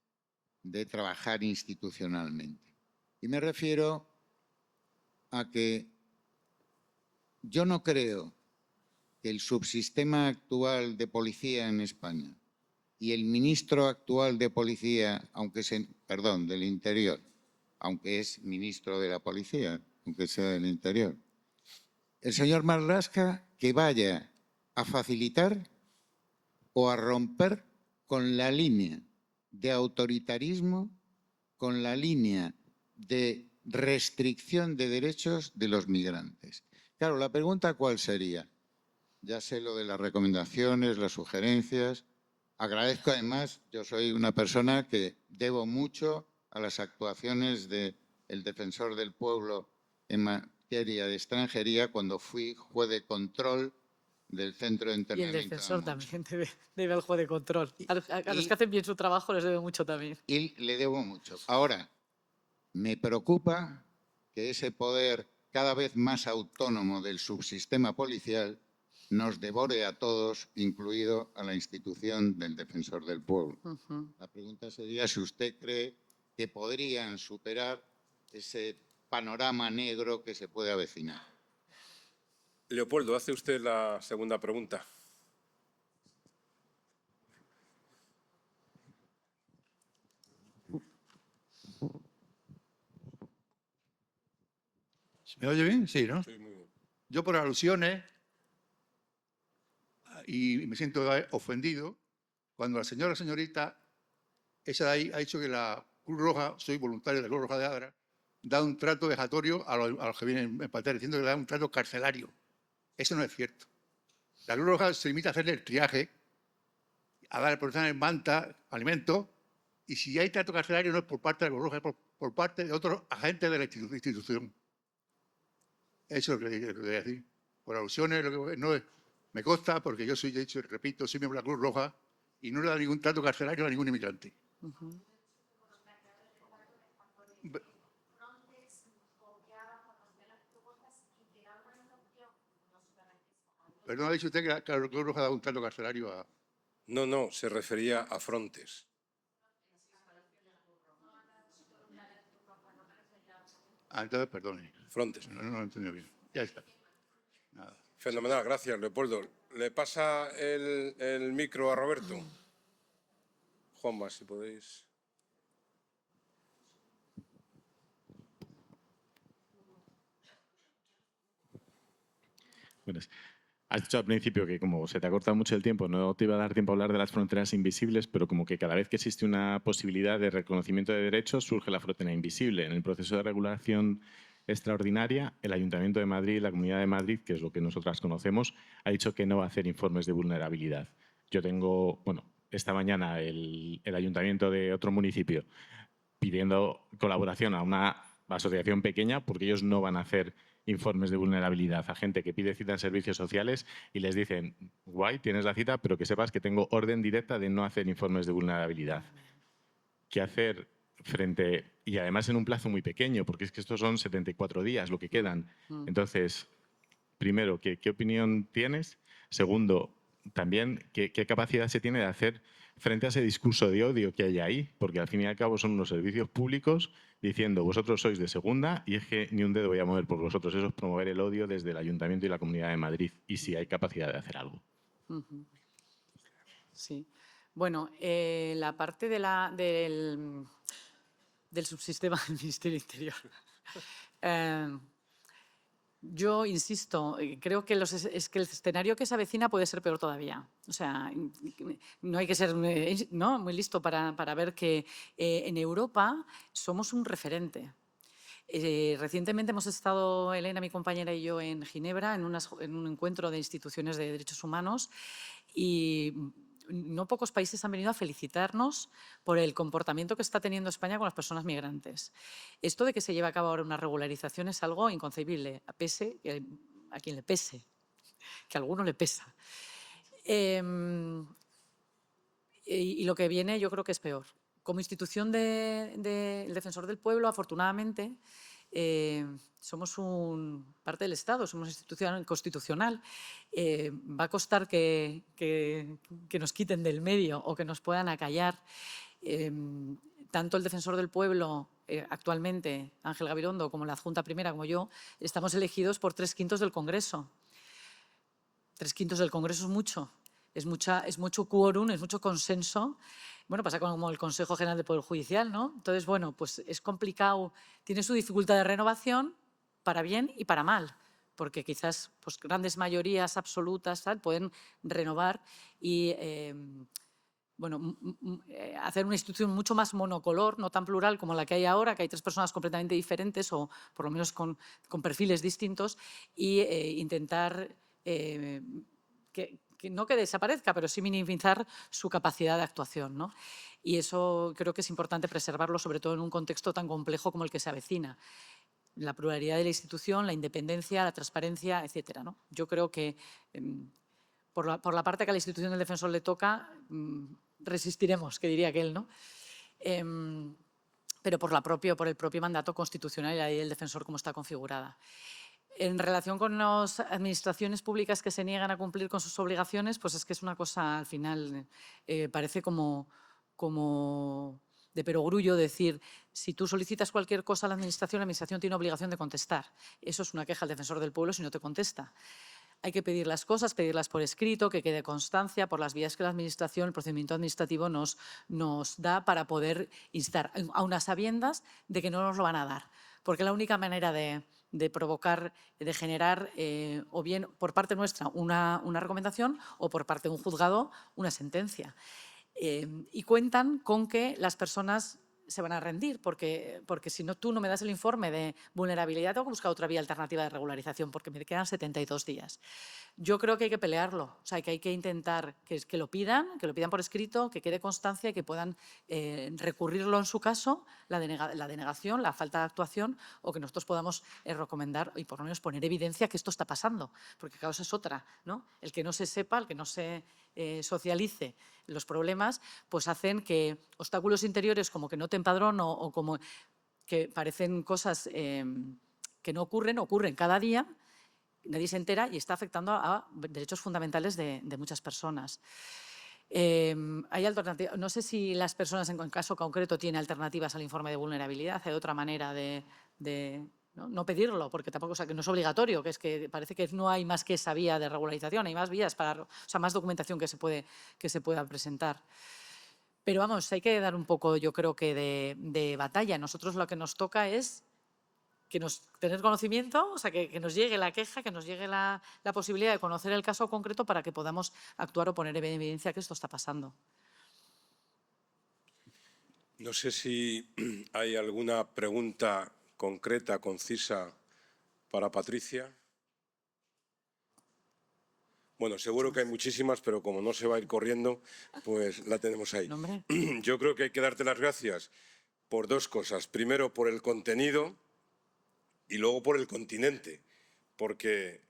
de trabajar institucionalmente. Y me refiero a que yo no creo que el subsistema actual de policía en España y el ministro actual de policía, del Interior, aunque es ministro de la policía, aunque sea del Interior, el señor Marlaska, que vaya a facilitar o a romper con la línea de autoritarismo, con la línea de restricción de derechos de los migrantes. Claro, la pregunta ¿cuál sería? Ya sé lo de las recomendaciones, las sugerencias. Agradezco además, yo soy una persona que debo mucho a las actuaciones del Defensor del Pueblo en materia de extranjería cuando fui juez de control del centro de internamiento. Y el defensor también debe al juez de control. A los que hacen bien su trabajo les debe mucho también. Y le debo mucho. Ahora, me preocupa que ese poder cada vez más autónomo del subsistema policial nos devore a todos, incluido a la institución del Defensor del Pueblo. La pregunta sería si usted cree que podrían superar ese panorama negro que se puede avecinar. Leopoldo, hace usted la segunda pregunta. ¿Se me oye bien? Sí, ¿no? Sí, muy bien. Yo por alusiones, y me siento ofendido, cuando la señorita, esa de ahí ha dicho que la Cruz Roja, soy voluntario de la Cruz Roja de Adra, da un trato vejatorio a los que vienen en patera, diciendo que da un trato carcelario. Eso no es cierto. La Cruz Roja se limita a hacerle el triaje, a dar protección manta, alimentos, y si hay trato carcelario no es por parte de la Cruz Roja, es por parte de otros agentes de la institución. Eso es lo que quería decir. Por alusiones, lo que no es, me consta, porque yo soy, de hecho, repito, soy miembro de la Cruz Roja y no le da ningún trato carcelario a ningún inmigrante. Perdón, ha dicho usted que la Cruz Roja da un trato carcelario a... No, se refería a Frontex. Entonces, perdone. Frontes. No lo he entendido bien. Ya está. Nada. Fenomenal, gracias, Leopoldo. ¿Le pasa el micro a Roberto? Juanma, si podéis. Buenas. Has dicho al principio que como se te ha cortado mucho el tiempo, no te iba a dar tiempo a hablar de las fronteras invisibles, pero como que cada vez que existe una posibilidad de reconocimiento de derechos, surge la frontera invisible. En el proceso de regulación extraordinaria, el Ayuntamiento de Madrid y la Comunidad de Madrid, que es lo que nosotras conocemos, ha dicho que no va a hacer informes de vulnerabilidad. Yo tengo, bueno, esta mañana el Ayuntamiento de otro municipio pidiendo colaboración a una asociación pequeña porque ellos no van a hacer informes de vulnerabilidad a gente que pide cita en servicios sociales y les dicen, guay, tienes la cita, pero que sepas que tengo orden directa de no hacer informes de vulnerabilidad. ¿Qué hacer frente...? Y además en un plazo muy pequeño, porque es que estos son 74 días lo que quedan. Entonces, primero, ¿qué opinión tienes? Segundo, también, ¿qué capacidad se tiene de hacer frente a ese discurso de odio que hay ahí? Porque al fin y al cabo son unos servicios públicos diciendo vosotros sois de segunda y es que ni un dedo voy a mover por vosotros. Eso es promover el odio desde el Ayuntamiento y la Comunidad de Madrid. Y si hay capacidad de hacer algo. Sí. Bueno, la parte del subsistema del Ministerio del Interior. Yo insisto, creo que es que el escenario que se avecina puede ser peor todavía. O sea, no hay que ser muy listo para ver que en Europa somos un referente. Recientemente hemos estado, Elena, mi compañera y yo, en Ginebra, en un encuentro de instituciones de derechos humanos y no pocos países han venido a felicitarnos por el comportamiento que está teniendo España con las personas migrantes. Esto de que se lleve a cabo ahora una regularización es algo inconcebible, pese a quien le pese, que a alguno le pesa. Y lo que viene yo creo que es peor. Como institución del Defensor del Pueblo, afortunadamente, somos parte del Estado, somos institución constitucional. Va a costar que nos quiten del medio o que nos puedan acallar. Tanto el Defensor del Pueblo, actualmente, Ángel Gabilondo, como la Adjunta Primera, como yo, estamos elegidos por 3/5 del Congreso. 3/5 del Congreso es mucho. Es mucho quórum, es mucho consenso. Bueno, pasa como el Consejo General del Poder Judicial, ¿no? Entonces, bueno, pues es complicado, tiene su dificultad de renovación para bien y para mal, porque quizás pues, grandes mayorías absolutas pueden renovar y bueno, hacer una institución mucho más monocolor, no tan plural como la que hay ahora, que hay 3 personas completamente diferentes o por lo menos con perfiles distintos, e intentar que no que desaparezca, pero sí minimizar su capacidad de actuación, ¿no? Y eso creo que es importante preservarlo, sobre todo en un contexto tan complejo como el que se avecina. La pluralidad de la institución, la independencia, la transparencia, etcétera, ¿no? Yo creo que por la parte que a la institución del defensor le toca, resistiremos, que diría aquel, ¿no? Pero por el propio mandato constitucional y la ley del defensor como está configurada. En relación con las administraciones públicas que se niegan a cumplir con sus obligaciones, pues es que es una cosa, al final, parece como de perogrullo decir, si tú solicitas cualquier cosa a la administración tiene obligación de contestar. Eso es una queja al Defensor del Pueblo si no te contesta. Hay que pedir las cosas, pedirlas por escrito, que quede constancia por las vías que la Administración, el procedimiento administrativo nos da para poder instar, a unas sabiendas de que no nos lo van a dar. Porque la única manera de provocar, de generar, o bien por parte nuestra una recomendación o por parte de un juzgado una sentencia. Y cuentan con que las personas se van a rendir, porque si no, tú no me das el informe de vulnerabilidad, tengo que buscar otra vía alternativa de regularización, porque me quedan 72 días. Yo creo que hay que pelearlo, o sea, que hay que intentar que lo pidan por escrito, que quede constancia y que puedan recurrirlo en su caso, la denegación, la falta de actuación, o que nosotros podamos recomendar y por lo menos poner evidencia que esto está pasando, porque claro, esa es otra, ¿no? El que no se sepa, el que no se socialice los problemas, pues hacen que obstáculos interiores como que no te empadrono o como que parecen cosas que no ocurren cada día, nadie se entera y está afectando a derechos fundamentales de muchas personas. Hay alternativas. No sé si las personas en caso concreto tienen alternativas al informe de vulnerabilidad, hay otra manera de no pedirlo, porque tampoco, o sea, que no es obligatorio, que es que parece que no hay más que esa vía de regularización, hay más vías para, o sea, más documentación que se pueda presentar. Pero vamos, hay que dar un poco, yo creo que de batalla. Nosotros lo que nos toca es tener conocimiento, o sea, que nos llegue la queja, que nos llegue la posibilidad de conocer el caso concreto para que podamos actuar o poner en evidencia que esto está pasando. No sé si hay alguna pregunta concreta, concisa para Patricia. Bueno, seguro que hay muchísimas, pero como no se va a ir corriendo, pues la tenemos ahí. Yo creo que hay que darte las gracias por dos cosas. Primero, por el contenido y luego por el continente, porque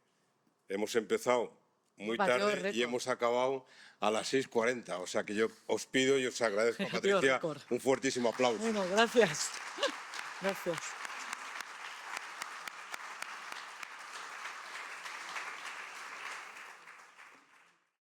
hemos empezado muy tarde y hemos acabado a las 6:40. O sea que yo os pido y os agradezco, Patricia, un fuertísimo aplauso. Bueno, gracias. Gracias.